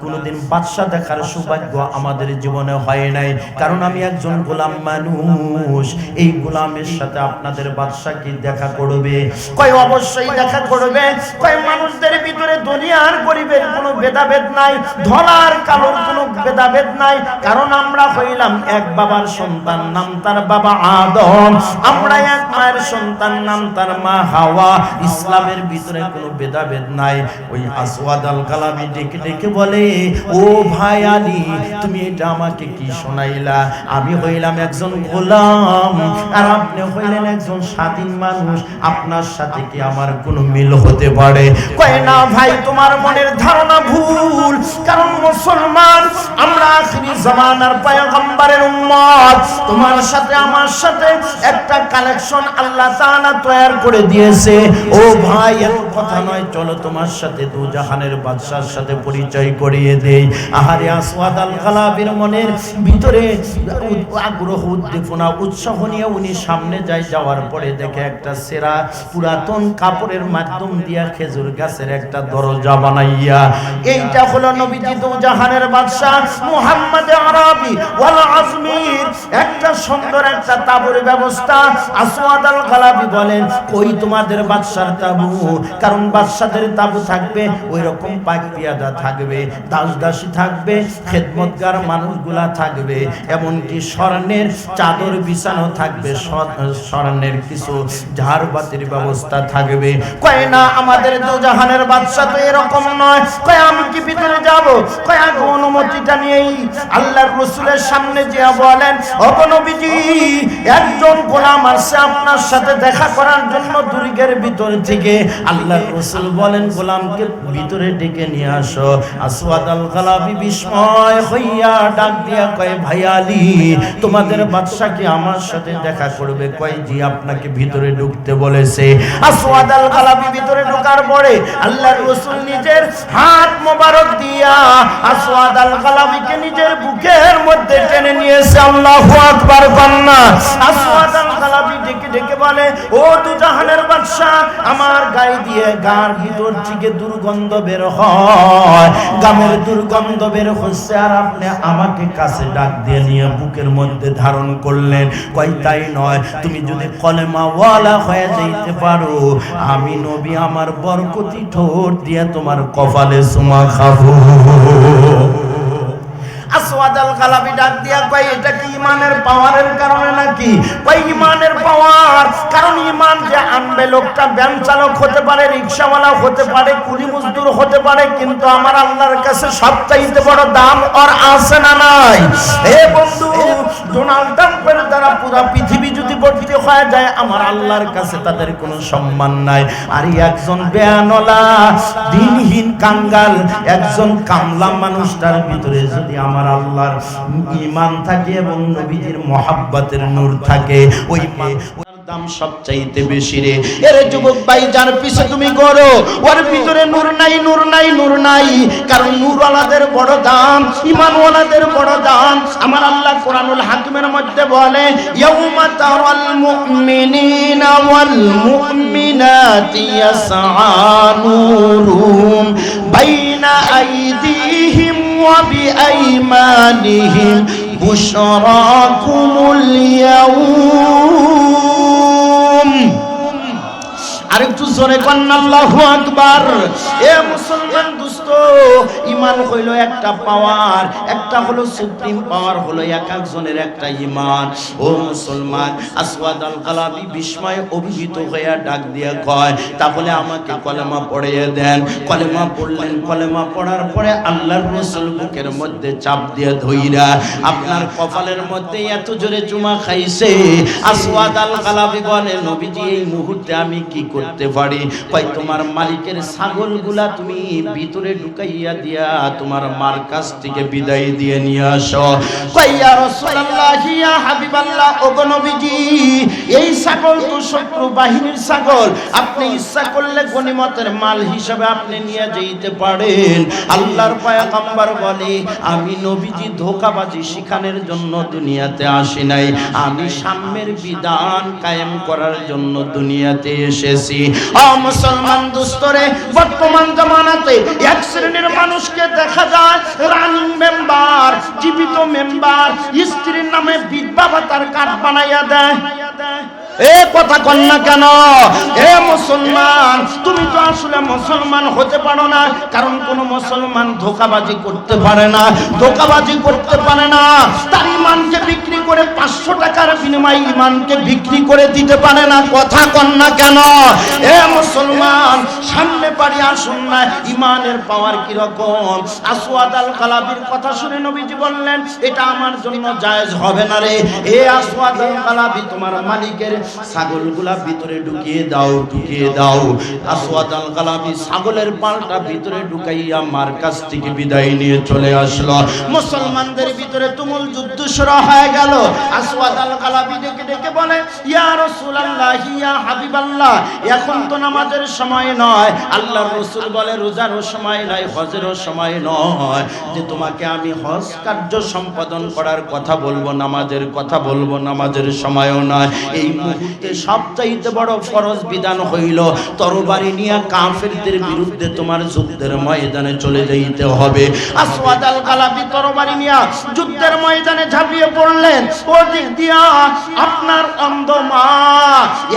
কোনোদিন বাদশা দেখার সৌভাগ্য আমাদের জীবনে হয় নাই, কারণ আমি একজন গোলাম মানুষ। এই গোলামের সাথে আপনাদের বাদশা কি দেখা করবে? কয় অবশ্যই দেখা করবে। কয় মানুষদের ভিতরে দুনিয়ার গরিবের কোনো ভেদাভেদ নাই, ধলার কালোর কোনো ভেদাভেদ নাই, কারণ আমরা হইলাম এক বাবার সন্তান, নাম তার বাবা আদম। আমরা এক মায়ের সন্তান, নাম তার মা হাওয়া। ইসলামের ভিতরে কোনো ভেদাভেদ নাই। ওই আসওয়াদ আল গালাবি ডেকে ডেকে বলে, ও ভাই আলী, তুমি এটা আমাকে কি শোনাইলা? আমি হইলাম একজন গোলাম আর আপনি হইলেন একজন স্বাধীন মানুষ, আপনার সাথে কি আমার কোনো মিল হতে পারে? কয় না ভাই, তোমার মনের ধারণা ভুল, কারণ মুসলমান আমরা আখিরি জামানার পয়গম্বরের উম্মত। তোমার সাথে আমার সাথে একটা কালেকশন আল্লাহ তাআলা তৈরি করে দিয়েছে। ও ভাই, কথা নয়, চলো তোমার সাথে দুজাহানের বাদশার সাথে পরিচয় করিয়ে দেই। আহারে আসওয়াদ আল গালাবির মনের ভিতরে আগ্রহ, উদ্দীপনা, উৎসাহ নিয়ে উনি সামনে যায়। যাওয়ার পরে দেখে একটা সেরা পুরাতন কাপড়ের মাধ্যম দিয়া খেজুর গাছের একটা দরজা বানাইয়া, এইটা হলো নবীজি দুজাহানের বাদশা মুহাম্মদ আরবি ওয়াল আজমির একটা সুন্দর একটা তাঁবুর ব্যবস্থা। আসওয়াদ আল গালাবি বলেন, কই তোমাদের বাদশার তাঁবু? কারণ বাদশাদের তাঁবু থাকবে ওই রকম পাক পিয়াদা থাকবে, দাস দাসী থাকবে, খেদমতগার মানুষগুলা থাকবে, এমনকি স্বর্ণের চাদর বিছানো থাকবে, স্বর্ণের কিছু ঝাড়বাতির ব্যবস্থা থাকবে। কয় না, আমাদের দুজাহানের বাদশা তো এরকম নয়। কয় আমি কি ভিতরে যাব? কয় আগে অনুমতিটা নিয়েই আল্লাহর রাসূলের সামনে যে বলেন, ও নবীজি, একজন গোলাম আসছে আপনার সাথে দেখা করার জন্য দুর্গের ভিতর থেকে। আল্লাহর রাসূল বলেন, গোলামকে ভিতরে ডেকে নিয়ে আসো। আসওয়াদ আল গালাবি বিস্ময় হইয়া ডাক দিয়া কয়, ভাই আলী, তোমাদের বাদশা কি আমার সাথে দেখা করবে? কয় জি, আপনাকে ভিতরে ঢুকতে বলেছে। আসওয়াদ আল গালাবি ভিতরে ঢোকার পরে আল্লাহর রাসূল নিজের হাত মোবারক দিয়া আসওয়াদ আল গালাবিকে নিজের বুকের মধ্যে টেনে নিয়েছে। আল্লাহু আকবার। আর পান না। আসওয়াদ আল কালাবি ডেকে ডেকে বলে, ও দুজাহানের বাদশা, আমার গায়ে দিয়ে গার ভিতর থেকে দুর্গন্ধ বের হয়, গামের দুর্গন্ধ বের হচ্ছে, আর আপনি আমাকে কাছে ডাক দিয়ে নিয়ে বুকের মধ্যে ধারণ করলেন। কই তাই নয়, তুমি যদি কলেমা ওয়ালা হয়ে যাইতে পারো, আমি নবী আমার বরকতি ঠোঁট দিয়ে তোমার কপালে চুমা খাবো। আসওয়াদ আল কালাবি ডাক দিয়া কয়, এটা কি ইমানের পাওয়ারের কারণে নাকি? কয় ইমানের পাওয়ার, কারণ ইমান যে আনবে লোকটা ব্যাংক চালক হতে পারে, রিকশাওয়ালা হতে পারে, কুলি মজদুর হতে পারে, কিন্তু আমার আল্লাহর কাছে সবচাইতে বড় দাম ওর আছে না নাই? হে বন্ধু, ডোনাল্ড ট্রাম্পের দ্বারা পুরো পৃথিবী যদি বর্ধিত হয়ে যায়, আমার আল্লাহর কাছে তাদের কোনো সম্মান নাই। আর একজন বেয়ানওয়ালা দিনহীন কাঙ্গাল, একজন কামলা মানুষটার ভিতরে যদি আমার আল্লাহর ঈমান থাকে এবং নবীজির মুহাব্বতের নূর থাকে, ওই দাম সবচাইতে বেশি রে। এরে যুবক ভাই, যার পিছে তুমি করো, ওর ভিতরে নূর নাই, নূর নাই, নূর নাই। কারণ নূরওয়ালাদের বড় দাম, ঈমানওয়ালাদের বড় দাম। আমার আল্লাহ কোরআনুল হাকিমের মধ্যে বলে, ইয়াউমা তারাল মুমিনিনা ওয়াল মুমিনাতি ইয়াসআ নূরুহুম বাইনা আইদিহিম ওয়া বিআইমানিহিম বুশরাকুমুল ইয়াউম। আরেকটু জোরে কন্না আল্লাহু আকবার। এ মুসলমান দোস্ত, ঈমান হইল একটা পাওয়ার, একটা হলো সুপ্রিম পাওয়ার, হলো এক একজনের একটা ঈমান। ও মুসলমান, আসওয়াদ আল কালাবি বিস্ময়ে অভিভূত হইয়া ডাক দিয়া কয়, তাহলে আমাকে কলেমা পড়িয়ে দেন। কলেমা পড়লেন। কলেমা পড়ার পরে আল্লাহর রাসূল বুকের মধ্যে চাপ দিয়ে ধইরা আপনার কপালের মধ্যে এত জোরে চুমা খাইছে। আসওয়াদ আল কালাবি বলে, নবীজি এই মুহূর্তে আমি কি করতে পারি? কই তোমার মালিকের ছাগলগুলা তুমি ভিতরে ঢুকাইয়া দিয়া তোমার মার কাছ থেকে বিদায় দিয়ে নিয়ে আসো। কই ইয়া রাসূলুল্লাহ, ইয়া হাবিবাল্লাহ, ওগো নবীজি, এই ছাগল তো শত্রু বাহিনীর ছাগল, আপনি ইচ্ছা করলে গনিমতের মাল হিসেবে আপনি নিয়ে যেতে পারেন। আল্লাহর পয়গম্বর বলে, আমি নবীজি ধোঁকাবাজি শিখানোর জন্য দুনিয়াতে আসি নাই, আমি সাম্যের বিধান কায়েম করার জন্য দুনিয়াতে এসেছি। ও মুসলমান দোস্তরে, বর্তমান জামানাতে এক শ্রেণীর মানুষকে দেখা যায় রানিং মেম্বার, জীবিত মেম্বার, স্ত্রীর নামে বিধবা ভাতার কার্ড বানাইয়া দেয়। এ কথা কন না কেন? এ মুসলমান, তুমি তো আসলে মুসলমান হতে পারো না, কারণ কোন মুসলমান ধোঁকাবাজি করতে পারে না, ধোঁকাবাজি করতে পারে না। তার ঈমানকে বিক্রি করে 500 টাকার বিনিময়ে ঈমানকে বিক্রি করে দিতে পারে না। কথা কন না কেন? এ মুসলমান, সামনে পারি আসুন না, ঈমানের পাওয়ার কি রকম। আসওয়াদ আল কালাবির কথা শুনে নবীজি বললেন, এটা আমার জন্য জায়েজ হবে না রে। এ আসওয়াদ আল কালাবি, তোমার মালিকের ছাগলগুলা ভিতরে ঢুকিয়ে দাও, ঢুকিয়ে দাও। আসওয়াদ আল কালাবি ছাগলের পালটা ভিতরে ঢুকাইয়া মার কাছ থেকে বিদায় নিয়ে চলে আসলো। মুসলমানদের ভিতরে তুমুল যুদ্ধ শুরু হয়ে গেল। আসওয়াদ আল কালাবি ডেকে ডেকে বলে, ইয়া রাসূলুল্লাহ, ইয়া হাবিবাল্লাহ, এখন তো নামাজের সময় নয়। আল্লাহর রাসূল বলে, রোজারও সময় নাই, হজেরও সময় নয়, যে তোমাকে আমি হজ কার্য সম্পাদন করার কথা বলবো, নামাজের কথা বলবো, নামাজের সময়ও নয়। এই মুহূর্তে সবচাইতে বড় ফরজ বিধান হইল, তরবারি নিয়ে কাফেরদের বিরুদ্ধে তোমার যুদ্ধের ময়দানে চলে যাইতে হবে। আসওয়াদ আল কালাবি তরবারি নিয়ে যুদ্ধের ময়দানে ঝাঁপিয়ে পড়লেন। ওদিক দিয়া আপনার অন্ধ মা,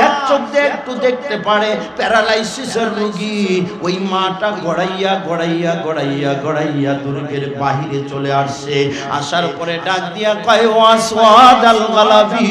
এক চোখ দিয়ে একটু দেখতে পারে, প্যারালাইসিসের রোগী, ওই মাটা গড়াইয়া গড়াইয়া গড়াইয়া গড়াইয়া দুর্গের বাহিরে চলে আসছে। আসার পরে ডাক দিয়া কয়, ও আসওয়াদ আল কালাবি,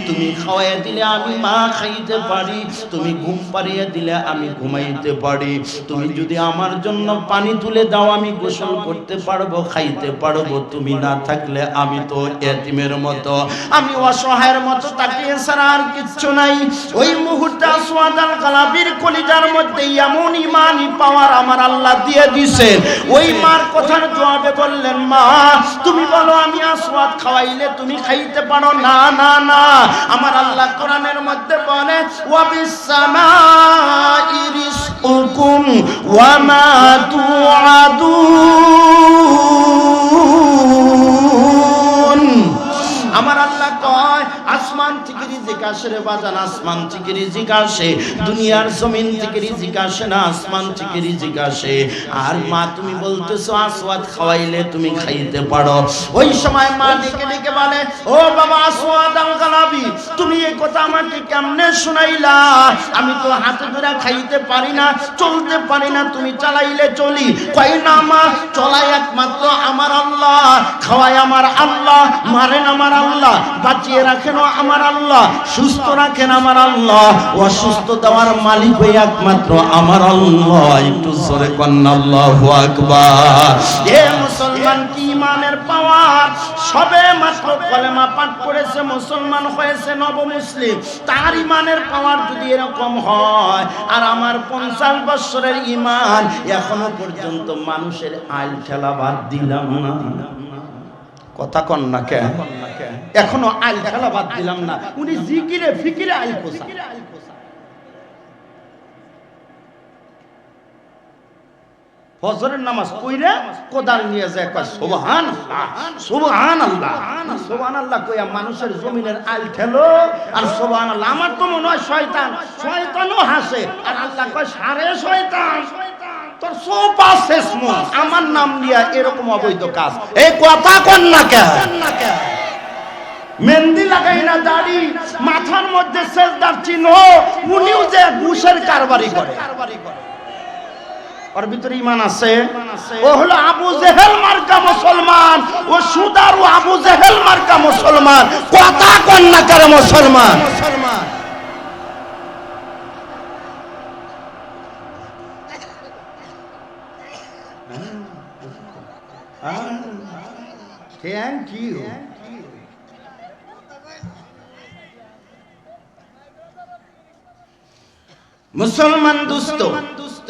তুমি খাওয়াইয়া দিলে আমি মা খাইতে পারি, তুমি ঘুম পাড়িয়ে দিলে আমি ঘুমাইতে পারি, তুমি যদি আমার জন্য পানি তুলে দাও আমি গোসল করতে পারবো, খাইতে পারবো, তুমি না থাকলে আমি তো এতিমের মতো, আমি অসহায়ের মতো, তাকে ছাড়া আর কিচ্ছু নাই। ওই মুহূর্তে আসওয়াদ আল কালাবির কলিজার মধ্যে এমন ঈমানি পাওয়ার আমার আল্লাহ দিয়ে দিয়েছেন। ওই মার কথার জবাবে বললেন, মা তুমি বলো আমি আসওয়াদ খাওয়াইলে তুমি খাইতে পারো? না না না, আমার আল্লাহ কোরআনের মধ্যে বলে, ওয়া বিসসামাই রিজকুকুম ওয়া মা তুআদুন। আমার আল্লাহ কয় আসমান থেকে রিজিক আসে রে বাজান, আসমান থেকে রিজিক আসে, দুনিয়ার জমিন থেকে রিজিক আসে না, আসমান থেকে রিজিক আসে। আর মা তুমি বলতেছো আসওয়াদ খাওয়াইলে তুমি খাইতে পারো। ওই সময় মা ডেকে ডেকে বলে, ও বাবা আসওয়াদ আল গালাবি, তুমি এই কথা আমাকে কেমনে শোনাইলা? আমি তো হাতে ধরে খাইতে পারি না, চলতে পারি না, তুমি চালাইলে চলি। কই না মা, চলাই একমাত্র আমার আল্লাহ, খাওয়াই আমার আল্লাহ, মারেন আমার আল্লাহ, বাঁচিয়ে রাখেন আমার আল্লাহ, সুস্থ রাখেন আমার আল্লাহ, অসুস্থ দেওয়ার মালিক হই একমাত্র আমার আল্লাহ। একটু জোরে কন্না আল্লাহু আকবার। এ মুসলমান কি ইমানের পাওয়ার! সবে মাত্র কলেমা পাঠ করেছে, মুসলমান হয়েছে, নবমুসলিম, তার ইমানের পাওয়ার যদি এরকম হয়, আর আমার 50 বছরের ইমান এখনো পর্যন্ত মানুষের আইল খেলা বাদ দিলাম না। কথা কন না কে? এখনো আইল খেলা বাদ দিলাম না। উনি জিকিরে ফিকিরে আইল কোসা। ফজরের নামাজ পড়ে কোদাল নিয়ে যায়, কয় সুবহানাল্লাহ সুবহানাল্লাহ সুবহানাল্লাহ কইয়া মানুষের জমিনের আইল খেলো আর সুবহানাল্লাহ। আমার তো মনে হয় শয়তান, শয়তানও হাসে, আর আল্লাহ কয় সারে শয়তান তোর সোপা শেষ মন আমার নাম নিয়ে এরকম অবৈধ কাজ। এই কথা কন না কে? মেহেন্দি লাগাই না দাড়ি, মাথার মধ্যে সেজদার চিহ্ন, উনিও যে ঘুষের কারবারি করে। ওর ভিতরে ঈমান আছে। ও হলো আবু জেহেল মার্কা মুসলমান, ও সুদারু আবু জেহেল মার্কা মুসলমান। কথা কন না করে মুসলমান। Thank you. মুসলমান দোস্ত,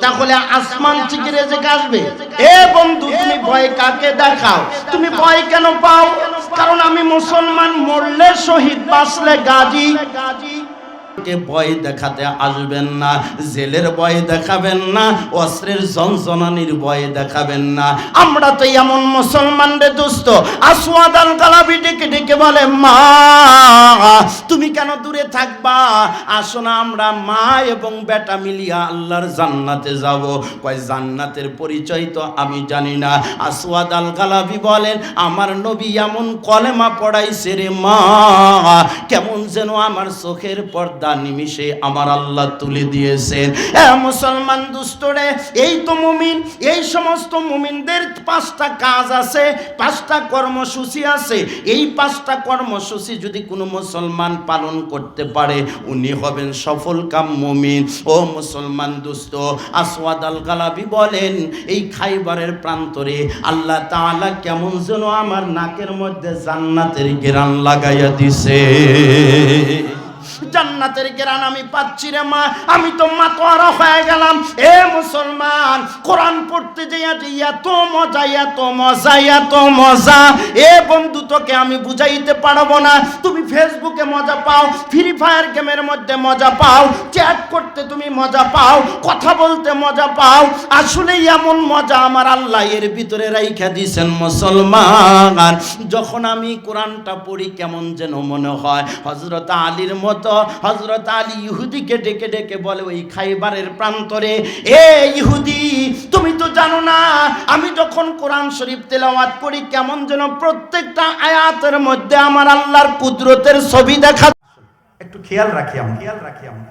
তাহলে আসমান থেকে রিজিক আসবে। এ বন্ধু, তুমি ভয় কাকে দেখাও? তুমি ভয় কেন পাও? কারণ আমি মুসলমান, মরলে শহীদ, বাঁচলে গাজী। কে ভয় দেখাতে আসবেন না, জেলের ভয় দেখাবেন না, অস্ত্রের যন্ত্রণানির ভয় দেখাবেন না। আমরা তো এমন মুসলমান রে দোস্ত। আসওয়াদ আল গালাবি ডেকে ডেকে বলে, মা তুমি কেন দূরে থাকবা? আসো না, আমরা মা এবং বেটা মিলিয়া আল্লাহর জান্নাতে যাব। কয় জান্নাতের পরিচয় তো আমি জানি না। আসওয়াদ আল গালাবি বলেন, আমার নবী এমন কলেমা পড়াইছে রে মা, কেমন যেন আমার চোখের পর্দা নিমিষে আমার আল্লাহ তুলে দিয়েছেন। মুসলমান দুষ্টরে, এই তো মুমিন। এই সমস্ত মুমিনদের 5টা কাজ আছে, 5টা কর্মসূচি আছে। এই 5টা কর্মসূচি যদি কোনো মুসলমান পালন করতে পারে, উনি হবেন সফলকাম মুমিন। ও মুসলমান দুষ্ট, আসওয়াদ আল গালাবি বলেন, এই খাইবারের প্রান্তরে আল্লাহ তাআলা কেমন যেন আমার নাকের মধ্যে জান্নাতের ঘ্রাণ লাগাইয়া দিছে। জান্নাতের ঘ্রাণ আমি পাচ্ছি রে মা, আমি তো মাতোয়ারা হয়ে গেলাম। এ মুসলমান, কোরআন পড়তে যাইয়া এত মজা, এত মজা, এত মজা। এ বন্ধু, তোকে আমি বুঝাইতে পারবো না। তুমি ফেসবুকে মজা পাও, ফ্রি ফায়ার গেমের মধ্যে মজা পাও, চ্যাট করতে তুমি মজা পাও, কথা বলতে মজা পাও। আসলে এমন মজা আমার আল্লাহ এর ভিতরে রাইখা দিয়েছেন মুসলমান। যখন আমি কোরআনটা পড়ি কেমন যেন মনে হয় হযরত আলীর মতো। হযরত আলী ইহুদিকে ডেকে ডেকে বলে, ওই খাইবারের প্রান্তরে, এ ইহুদি, তুমি তো জানো না আমি যখন কোরআন শরীফ তেলাওয়াত করি কেমন যেন প্রত্যেকটা আয়াতের মধ্যে আমার আল্লাহর কুদরতের ছবি দেখা। একটু খেয়াল রাখি আমরা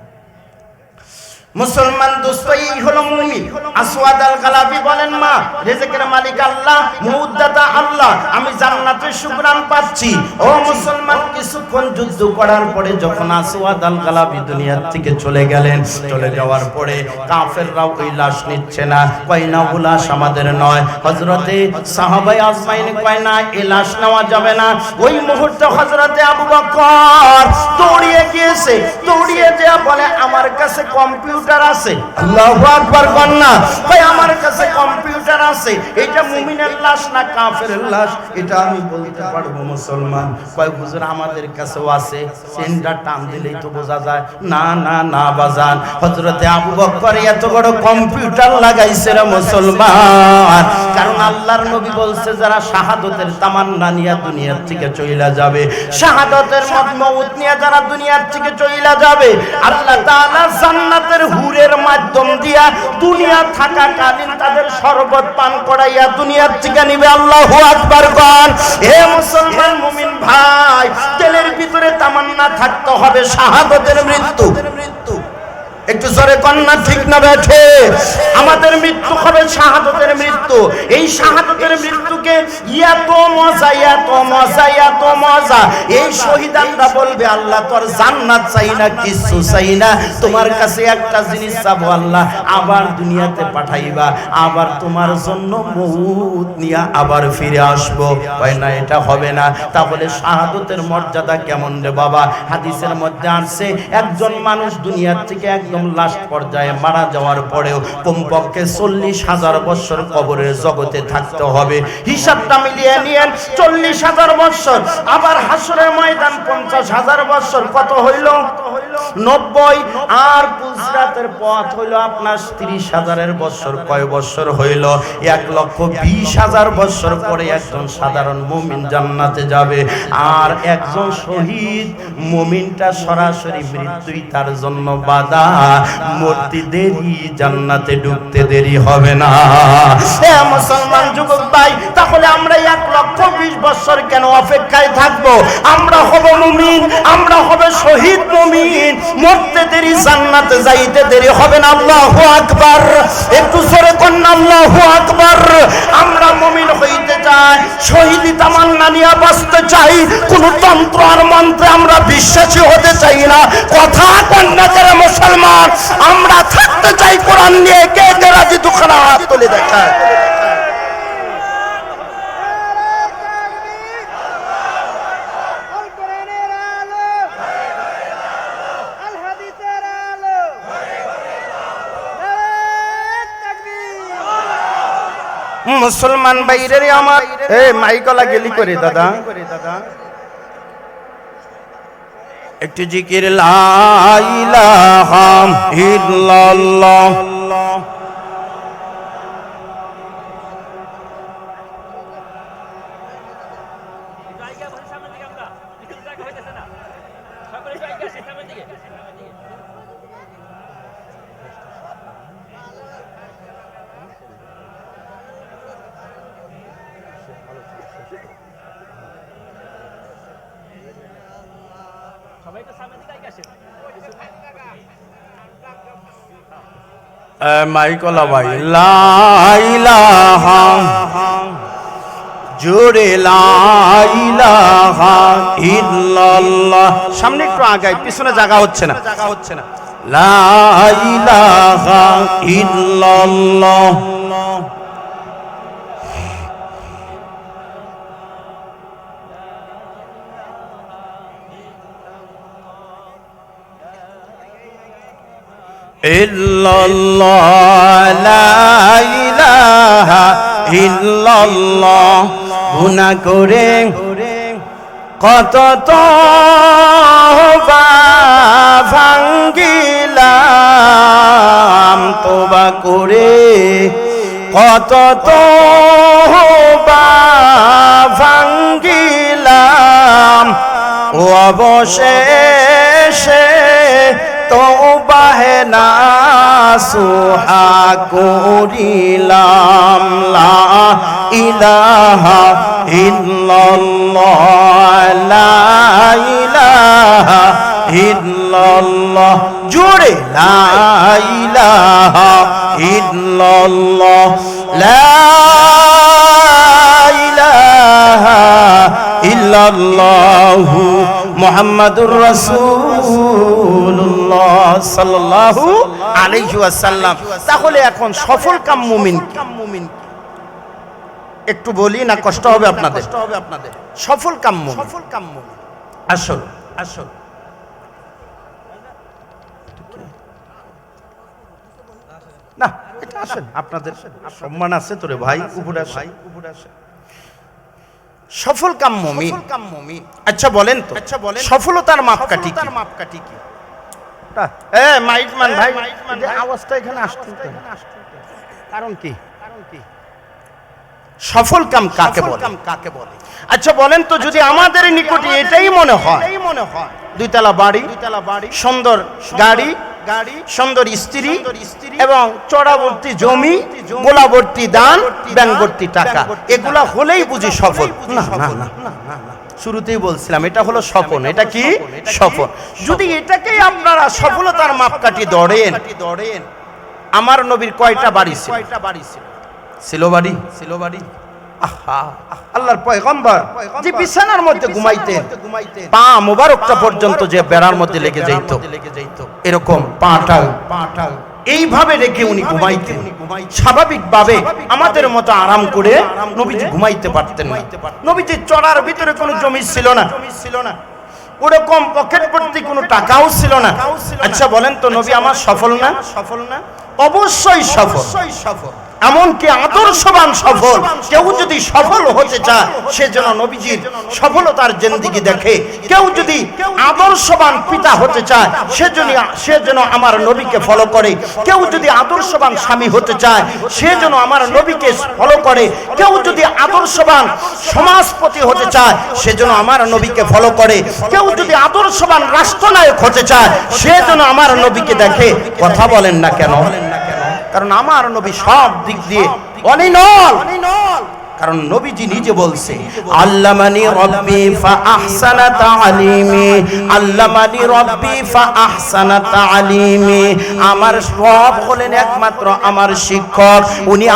মুসলমান দোস্ত, এই হলো মুমিন। আসওয়াদ আল গালাবি বলেন, মা রিজিকের মালিক আল্লাহ, মুদাতা আল্লাহ, আমি জান্নাতের সুগ্রাণ পাচ্ছি। ও মুসলমান, কিছুক্ষণ যুদ্ধ করার পরে যখন আসওয়াদ আল গালাবি দুনিয়ার থেকে চলে গেলেন, চলে যাওয়ার পরে কাফেররা ওই লাশ নিচ্ছে না, কয় না ও লাশ আমাদের নয়। হযরতে সাহাবায়ে আজমাইন কয় না, এই লাশ নেওয়া যাবে না। ওই মুহূর্তে হযরতে আবু বকর দৌড়িয়ে গিয়েছে, দৌড়িয়ে যেয়ে বলে, আমার কাছে কম্পিউটার আছে। আল্লাহু আকবার কন্না, ভাই আমার কাছে কম্পিউটার আছে। এটা মুমিনের লাশ না কাফেরের লাশ, এটা আমি বলতে পারবো মুসলমান। কয় হুজুর, আমার আপনাদের কাছেও আছে, চেনটা টান দিলেই তো বোঝা যায়। না না না বাজান, হযরতে আবু বকর এত বড় কম্পিউটার লাগাইছে রে মুসলমান। কারণ আল্লাহর নবী বলছে যারা শাহাদাতের তামান্না নিয়ে দুনিয়ার থেকে চইলা যাবে, শাহাদাতের মউত নিয়ে যারা দুনিয়ার থেকে চইলা যাবে, আল্লাহ তাআলা জান্নাতের হুরের মাধ্যম দিয়া দুনিয়া থাকাকালীন তাদের শরবত পান করাইয়া দুনিয়ার থেকে নিবে। আল্লাহু আকবার কোন। হে মুসলমান মুমিন ভাই, দিলের ভিতরে তামান্না থাকতে হবে শাহাদাতের মৃত্যু। একটু জোরে কন্যা ঠিক না বেঠে? আমাদের মৃত্যু হবে শাহাদাতের মৃত্যু। এই শাহাদাতের মৃত্যুকে এত মজা, এত মজা, এত মজা, এই শহীদানরা বলবে আল্লাহ তোর জান্নাত চাই না, কিছু চাই না, তোমার কাছে একটা জিনিস চাবো আল্লাহ, আবার দুনিয়াতে পাঠাইবা, আবার তোমার জন্য মউত নিয়ে আবার ফিরে আসবো। কয় না এটা হবে না। তাহলে শাহাদাতের মর্যাদা কেমন রে বাবা? হাদিসের মধ্যে আছে একজন মানুষ দুনিয়ার থেকে একদম লাস্ট পর্যায়ে মারা যাওয়ার পরেও কমপক্ষে 40,000 বছর কবরের জগতে থাকতে হবে। হিসাবটা মিলিয়ে নিয়েন, 40,000 বছর, আবার হাসরের ময়দান 50,000 বছর, কত হইল? 90। আর পুলসিরাতের পথ হইল আপনার 30,000 বছর। কয় বছর হইল? 1,20,000 বছর পরে একজন সাধারণ মুমিন জান্নাতে যাবে। আর একজন শহীদ মুমিনটা সরাসরি মৃত্যুই তার জন্য বাধা, মরতে দেরি, জান্নাতে ঢুকতে দেরি হবে না। হে মুসলমান যুবক ভাই, তাহলে আমরা 1,20,000 বছর কেন অপেক্ষায় থাকবো? আমরা হব মুমিন, আমরা হবে শহীদ মুমিন, মরতে দেরি, জান্নাতে যাইতে দেরি হবে না। আল্লাহু আকবার। একটু জোরে কন্না আল্লাহু আকবার। আমরা মুমিন হইতে চাই, শহীদি তামান্না নিয়ে বাঁচতে চাই, কোন তন্ত্র আর মন্ত্রে আমরা বিশ্বাসী হতে চাই না। কথা কন্যা যারা মুসলমান, আমরা থাকতে চাই কোরআন নিয়ে। কে কে রাজি? দুখানা হাত তুলে দেখায়। মুসলমান বাইরে আমার মাইকলা গেলি করে দাদা, একটু জিকির লা ইলাহা ইল্লাল্লাহ। মাইকলা ভাই, লা ইলাহা, জোরে লা ইলাহা ইল্লাল্লাহ। সামনে একটু আগাই, পিছনে জায়গা হচ্ছে না। লা ইলাহা ইল্লাল্লাহ। ইল্লাল্লাহ, লা ইলাহা ইল্লাল্লাহ। গুনাহ করে কত তওবা ভাঙ্গিলাম, তোবা করে কত তওবা ভাঙ্গিলাম, ও অবশেষে তওবাহে নাসুহা করিলাম। লা ইলাহা ইল্লাল্লাহ, লা ইলাহা ইল্লাল্লাহ। জোরে লা ইলাহা ইল্লাল্লাহ, লা ইলাহা ইল্লাল্লাহু মুহাম্মাদুর রাসূলুল্লাহ সাল্লাল্লাহু আলাইহি ওয়াসাল্লাম। তাহলে এখন সফল কাম মুমিন একটু বলি না, কষ্ট হবে আপনাদের? সফল কাম মুমিন আসল না, এটা আসেন, আপনাদের সম্মান আছে তোরে ভাই, উপরে আসে। সফল কাম মুমিন। আচ্ছা বলেন তো, সফলতার মাপকাঠি কি? মাইকমান ভাই, আওয়াজটা এখানে আসছে, কারণ কি? সফল কাম কাকে বলে? আচ্ছা বলেন তো, যদি আমাদের নিকটে এটাই মনে হয়, দুইতলা বাড়ি, সুন্দর গাড়ি, সুন্দর স্ত্রী এবং চড়াবর্তী জমি, গোলাবর্তী দান, ব্যাংকবর্তী টাকা, এগুলা হলেই বুঝি সফল? না না না, শুরুতেই বলছিলাম এটা হলো স্বপন। এটা কি স্বপন? যদি এটাকেই আপনারা সফলতার মাপকাঠি ধরেন, আমার নবীর কয়টা বাড়ি ছিল? ছিল বাড়ি। আহা, আল্লাহর পয়গম্বর যে বিছানার মধ্যে ঘুমাইতেন, পা মোবারকটা পর্যন্ত যে বেড়ার মধ্যে লেগে যাইত, এরকম পাটা এইভাবে রেখে উনি ঘুমাইতেন। স্বাভাবিকভাবে আমাদের মতো আরাম করে নবীজি ঘুমাইতে পারতেন না। নবীজির চড়ার ভিতরে কোনো জমি ছিল না, ওরকম পকেট ভর্তি কোনো টাকাও ছিল না। আচ্ছা বলেন তো, নবী আমার সফল না? অবশ্যই সফল, এমনকি আদর্শবান সফল। কেউ যদি সফল হতে চায়, সেজন্য নবীজির সফলতার জিন্দেগি দেখে। কেউ যদি আদর্শবান পিতা হতে চায়, সেজন্য আমার নবীকে ফলো করে। কেউ যদি আদর্শবান স্বামী হতে চায়, সেজন্য আমার নবীকে ফলো করে। কেউ যদি আদর্শবান সমাজপতি হতে চায়, সেজন্য আমার নবীকে ফলো করে। কেউ যদি আদর্শবান রাষ্ট্রনায়ক হতে চায়, সেজন্য আমার নবীকে দেখে। কথা বলেন না কেন? কারণ আমার নবী সব দিক দিয়ে অনিনল। কারণ নবীজি নিজে বলছে, আল্লামানি রব্বি ফা আহসানা তাআলিমি, আল্লামানি রব্বি ফা আহসানা তাআলিমি। আমার রব হলেন একমাত্র আমার শিক্ষক। উনি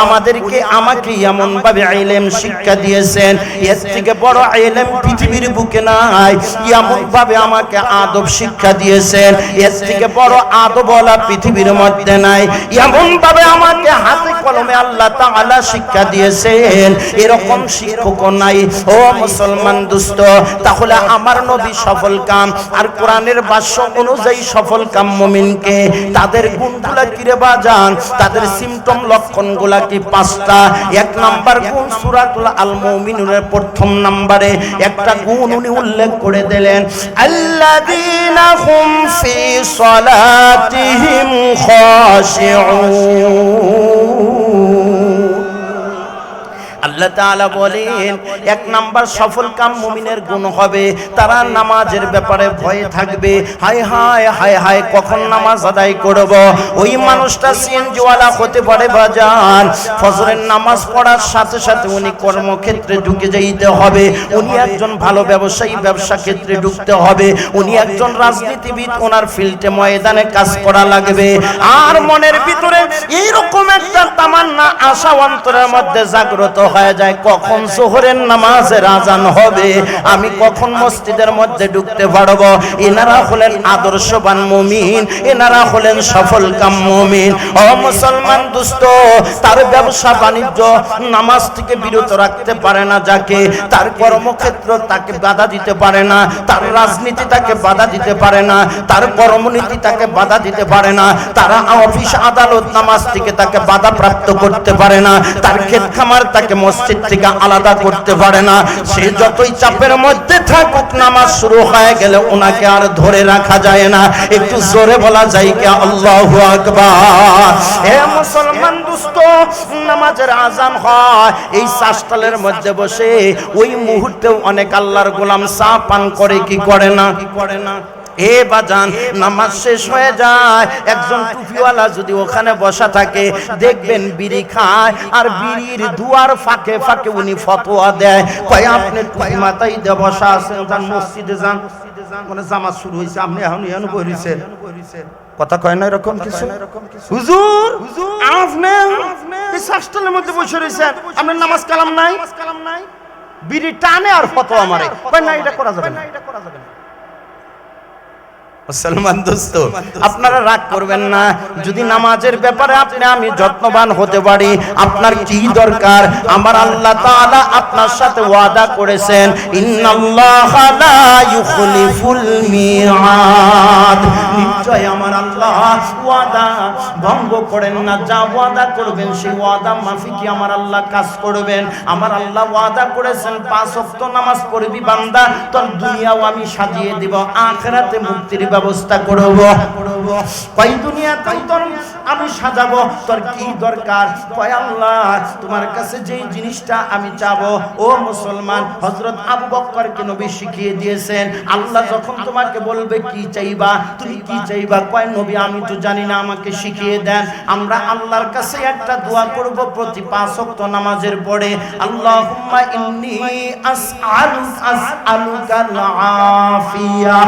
আমাকে এমন ভাবে ইলম শিক্ষা দিয়েছেন, এর থেকে বড় ইলম পৃথিবীর বুকে নাই। এমন ভাবে আমাকে আদব শিক্ষা দিয়েছেন, এর থেকে বড় আদবওয়ালা পৃথিবীর মধ্যে নাই। এমন ভাবে আমাকে হাতে কলমে আল্লাহ তাআলা শিক্ষা দিয়েছেন, এরকম শিক্ষক নাই। ও মুসলমান দোস্ত, তাহলে আমার নবী সফল কাম। আর কোরআনের ভাষ্য অনুযায়ী সফল কাম মুমিনকে তাদের গুণগুলা কিরে বাজান, তাদের সিম্পটম লক্ষণগুলা কি? 5টা। 1 নাম্বার গুণ সূরাতুল আল মুমিনুনের প্রথম নম্বরে একটা গুণ উনি উল্লেখ করে দিলেন, আল্লাযীনা হুম ফি সালাতিহিম খাশিউন। আল্লাহ তাআলা বলেন, 1 নাম্বার সফল কাম মুমিনের গুণ হবে, তারা নামাজের ব্যাপারে ভয়ে থাকবে। হায় হায় হায় হায়, কখন নামাজ আদায় করব? ওই মানুষটা সিএনজিওয়ালা হতে পারে বাজান, ফজরের নামাজ পড়ার সাথে সাথে উনি কর্মক্ষেত্রে ঢুকে যেতে হবে। উনি একজন ভালো ব্যবসায়ী, ব্যবসা ক্ষেত্রে ঢুকতে হবে। উনি একজন রাজনীতিবিদ, ওনার ফিল্ডে ময়দানে কাজ করা লাগবে। আর মনের ভিতরে এইরকম একটা তামান্না, আশা অন্তরের মধ্যে জাগ্রত হয়ে যায়, কখন যোহরের নামাজের আজান হবে, আমি কখন মসজিদের মধ্যে ঢুকতে পারবো। এনারা হলেন আদর্শবান মুমিন, এনারা হলেন সফল কাম মুমিন। ও মুসলমান দোস্ত, তার ব্যবসা বাণিজ্য নামাজ থেকে বিরত রাখতে পারে না যাকে, তার কর্মক্ষেত্র তাকে বাধা দিতে পারে না, তার রাজনীতি তাকে বাধা দিতে পারে না, তার কর্মনীতি তাকে বাধা দিতে পারে না, তারা অফিস আদালত নামাজ থেকে তাকে বাধা প্রাপ্ত করতে পারে না, তার ক্ষেত খামার তাকে মসজিদ থেকে আলাদা করতে পারে না। সে যতই চাপের মধ্যে থাকুক, নামাজ শুরু হয়ে গেলে ওনাকে আর ধরে রাখা যায় না। একটু জোরে বলা যায় কি আল্লাহু আকবার? হে মুসলমান দোস্ত, নামাজের আজান হয় এই চাষতালের মধ্যে বসে, ওই মুহূর্তে অনেক আল্লাহর গোলাম চা পান করে কি করে না? এ বাজান, নামাজ শেষ হয়ে যায়, একজন টুপিওয়ালা যদি ওখানে বসা থাকে, দেখবেন বিড়ি খায়, আর বিড়ির দুয়ার ফাঁকে ফাঁকে উনি ফতোয়া দেয়, কয় আপনি টুপি মাথায় দিয়ে বসা আছেন, যান মসজিদে যান, মানে জামাত শুরু হয়েছে, আপনি এখন বসেছেন। কথা কয় না এরকম কিছু? হুজুর আপনি এই শাস্ত্রের মধ্যে বসে রয়েছেন, আপনার নামাজ কালাম নাই? বিড়ি টানে আর ফতোয়া মারে, কয় না এটা করা যাবে না, এটা করা যাবে না। মুসলমান দোস্ত, আপনারা রাগ করবেন না যদি নামাজের ব্যাপারে আপনি আমি যত্নবান হতে পারি। আপনার কি দরকার? আমার আল্লাহ তাআলা আপনার সাথে ওয়াদা করেছেন, ইন্নাল্লাহা লা ইউখলিফুল মিআদ। নিশ্চয় আমার আল্লাহ ওয়াদা ভঙ্গ করেন না। যা ওয়াদা করবেন সেই ওয়াদা মাফিকই আমার আল্লাহ কাজ করবেন। আমার আল্লাহ ওয়াদা করেছেন 5 ওয়াক্ত নামাজ পড়বি বান্দা, তোর দুনিয়াও আমি সাজিয়ে দিব, আখিরাতে মুক্তির ব্যবস্থা করব। কই দুনিয়াতেও তোর আমি সাজাবো, তোর কি দরকার? কয় আল্লাহ তোমার কাছে যেই জিনিসটা আমি চাবো। ও মুসলমান, হযরত আবু বকরকে নবী শিখিয়ে দিয়েছেন, আল্লাহ যখন তোমাকে বলবে কি চাইবা, তুমি কি চাইবা? কয় নবী আমি তো জানি না, আমাকে শিখিয়ে দেন। আমরা আল্লাহর কাছে একটা দোয়া করব প্রতি 5 ওয়াক্ত নামাজের পরে, আল্লাহুম্মা ইন্নী আসআলুকাল আফিয়া,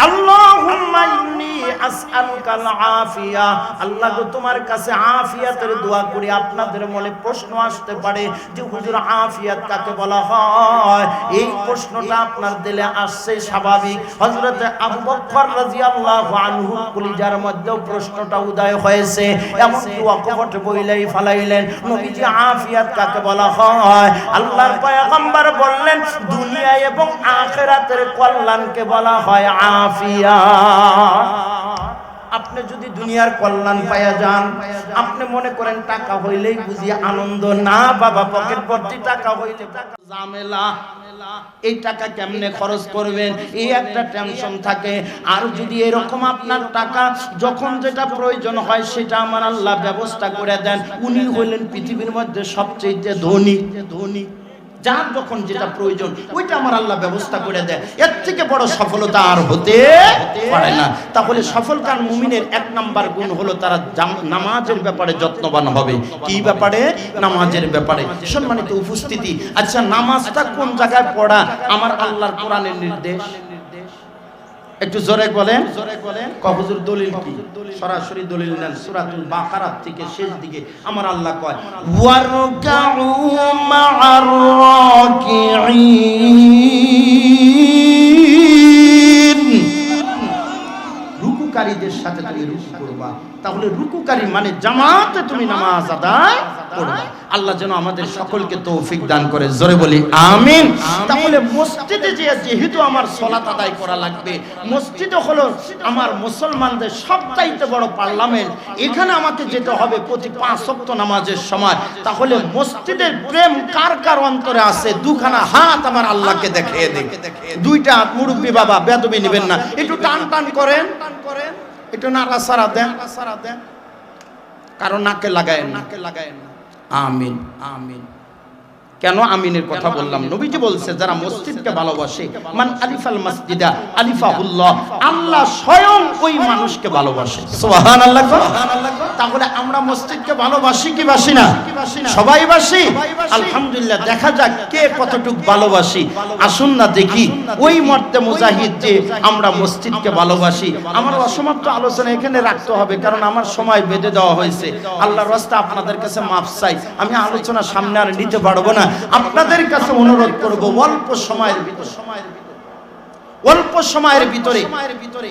আল্লাহুম্মা ইন্নী আসআলুকাল আফিয়া। আল্লাহ গো তোমার কাছে আফিয়াতের দোয়া করি। আপনাদের মনে প্রশ্ন আসতে পারে যে হুজুর আফিয়াত কাকে বলা হয়? এই প্রশ্নটা আপনার দিলে আসছে স্বাভাবিক। হযরত আবু বকর রাদিয়াল্লাহু আনহু কলিজার মধ্যেও প্রশ্নটা উদয় হয়েছে, এমন দোয়া কবটে বইলাই ফালাইলেন, নবীজি আফিয়াত কাকে বলা হয়? আল্লাহর পয়গম্বর বললেন দুনিয়া এবং আখিরাতের কল্যাণকে বলা হয় আফিয়া। আপনি যদি দুনিয়ার কল্যাণ পায়া যান, আপনি মনে করেন টাকা হইলেই বুঝি আনন্দ। না বাবা, পকেট ভর্তি টাকা হইলে ঝামেলা। এই টাকা কেমনে খরচ করবেন এই একটা টেনশন থাকে। আর যদি এরকম আপনার টাকা যখন যেটা প্রয়োজন হয় সেটা আমার আল্লাহ ব্যবস্থা করে দেন, উনি হইলেন পৃথিবীর মধ্যে সবচেয়ে ধনী। যার যখন যেটা প্রয়োজন ওইটা আমার আল্লাহ ব্যবস্থা করে দেয়। এর থেকে বড় সফলতা আর হতে পারে না। তাহলে সফলকার মুমিনের 1 নাম্বার গুণ হলো তারা নামাজের ব্যাপারে যত্নবান হবে। কি ব্যাপারে? নামাজের ব্যাপারে। সম্মানিত উপস্থিতি, আচ্ছা নামাজটা কোন জায়গায় পড়া আমার আল্লাহর কোরআনের নির্দেশ? একটু জোরে বলেন। হুজুর দলিল কি? সরাসরি দলিল নেন সূরাতুল বাকারা থেকে শেষ দিকে আমার আল্লাহ কয় ওয়ারকাউ মা'আর রাকিঈন, রুকুকারীদের সাথে তুমি রুকু করবা। তাহলে রুকুকারী মানে জামাতে তুমি নামাজ আদায় করবা। আল্লাহ যেন আমাদের সকলকে তৌফিক দান করে, জোরে বলি আমিন। তাহলে মসজিদে যেহেতু আমার সালাত আদায় করা লাগবে, মসজিদে হলো আমার মুসলমানদের সবচাইতে বড় পার্লামেন্ট, এখানে আমাকে যেতে হবে প্রতি 5 ওয়াক্ত নামাজের সময়। তাহলে মসজিদের প্রেম কার কার অন্তরে আছে? দুখানা হাত আমার আল্লাহকে দেখিয়ে দিন। 2টা হাত, মুরব্বী বাবা বেদবি নেবেন না, একটু টান টান করেন, একটু নাড়াচাড়া দেন, কারণ নাকে লাগায়েন না। আমিন আমিন। কেন আমিনের কথা বললাম? নবীজি বলছে যারা মসজিদকে ভালোবাসে, মান আলিফাল মাসজিদা আলিফাহুল্লাহ, আল্লাহ স্বয়ং ওই মানুষকে ভালোবাসে। সুবহানাল্লাহ। তাহলে আমরা মসজিদকে ভালোবাসি কি বাসি না? সবাই বাসি। আলহামদুলিল্লাহ। দেখা যাক কে কতটুকু ভালোবাসি। আসুন না দেখি ওই মর্তে মুজাহিদ যে আমরা মসজিদকে ভালোবাসি। আমার অসমাপ্ত আলোচনা এখানে রাখতে হবে, কারণ আমার সময় বেঁধে দেওয়া হয়েছে। আল্লাহর রাস্তা আপনাদের কাছে মাফ চাই, আমি আলোচনা সামনে আর নিতে পারবো না। আপনাদের কাছে অনুরোধ করব অল্প সময়ের ভিতরে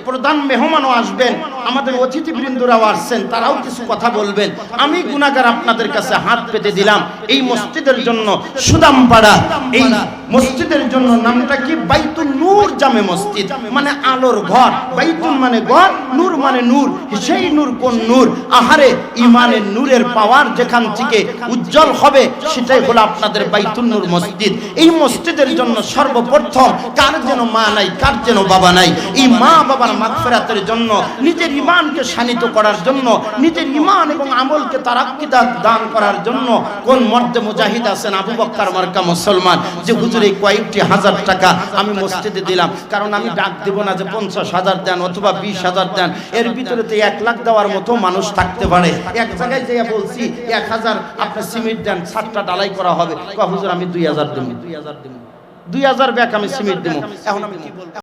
প্রধান মেহমানও আসবেন, আমাদের অতিথিবৃন্দরাও আসছেন, তারাও কিছু কথা বলবেন। আমি গুনাহগার আপনাদের কাছে হাত পেতে দিলাম এই মসজিদের জন্য। সুদামপাড়া এই মসজিদের জন্য নামটা কি? বাইতুল নূর জামে মসজিদ, মানে আলোর ঘর। বাইতুল মানে ঘর, নূর মানে নূর। সেই নূর কোন নূর? আহারে ইমানের নূরের পাওয়ার যেখান থেকে উজ্জ্বল হবে সেটাই হলো আপনাদের বাইতুল নূর মসজিদ। এই মসজিদের জন্য সর্বপ্রথম কার যেন মা নাই, কার যেন বাবা নাই, এই মা বাবার মাগফিরাতের জন্য, নিজের ঈমানকে শানিত করার জন্য, নিজের ঈমান এবং আমলকে তারাক্কি দান করার জন্য কোন মর্দে মুজাহিদ আছেন? আবু বকর মার্কা মুসলমান, যে হুজুর এই কয়েকটি হাজার টাকা আমি মসজিদে দিলাম। কারণ আমি ডাক দেব না যে 50,000 দেন অথবা 20,000 দেন, এর ভিতরে তো 1 লাখ দেওয়ার মতো মানুষ থাকতে পারে। এক জায়গায় যেয়ে বলছি 1000 আপনি সিমেন্ট দেন, 7টা ডালাই করা হবে। হুজুর আমি 2000 দেব, 2000 ব্যাগ আমি সিমেন্ট দেব। এখন আমি কি বলবো?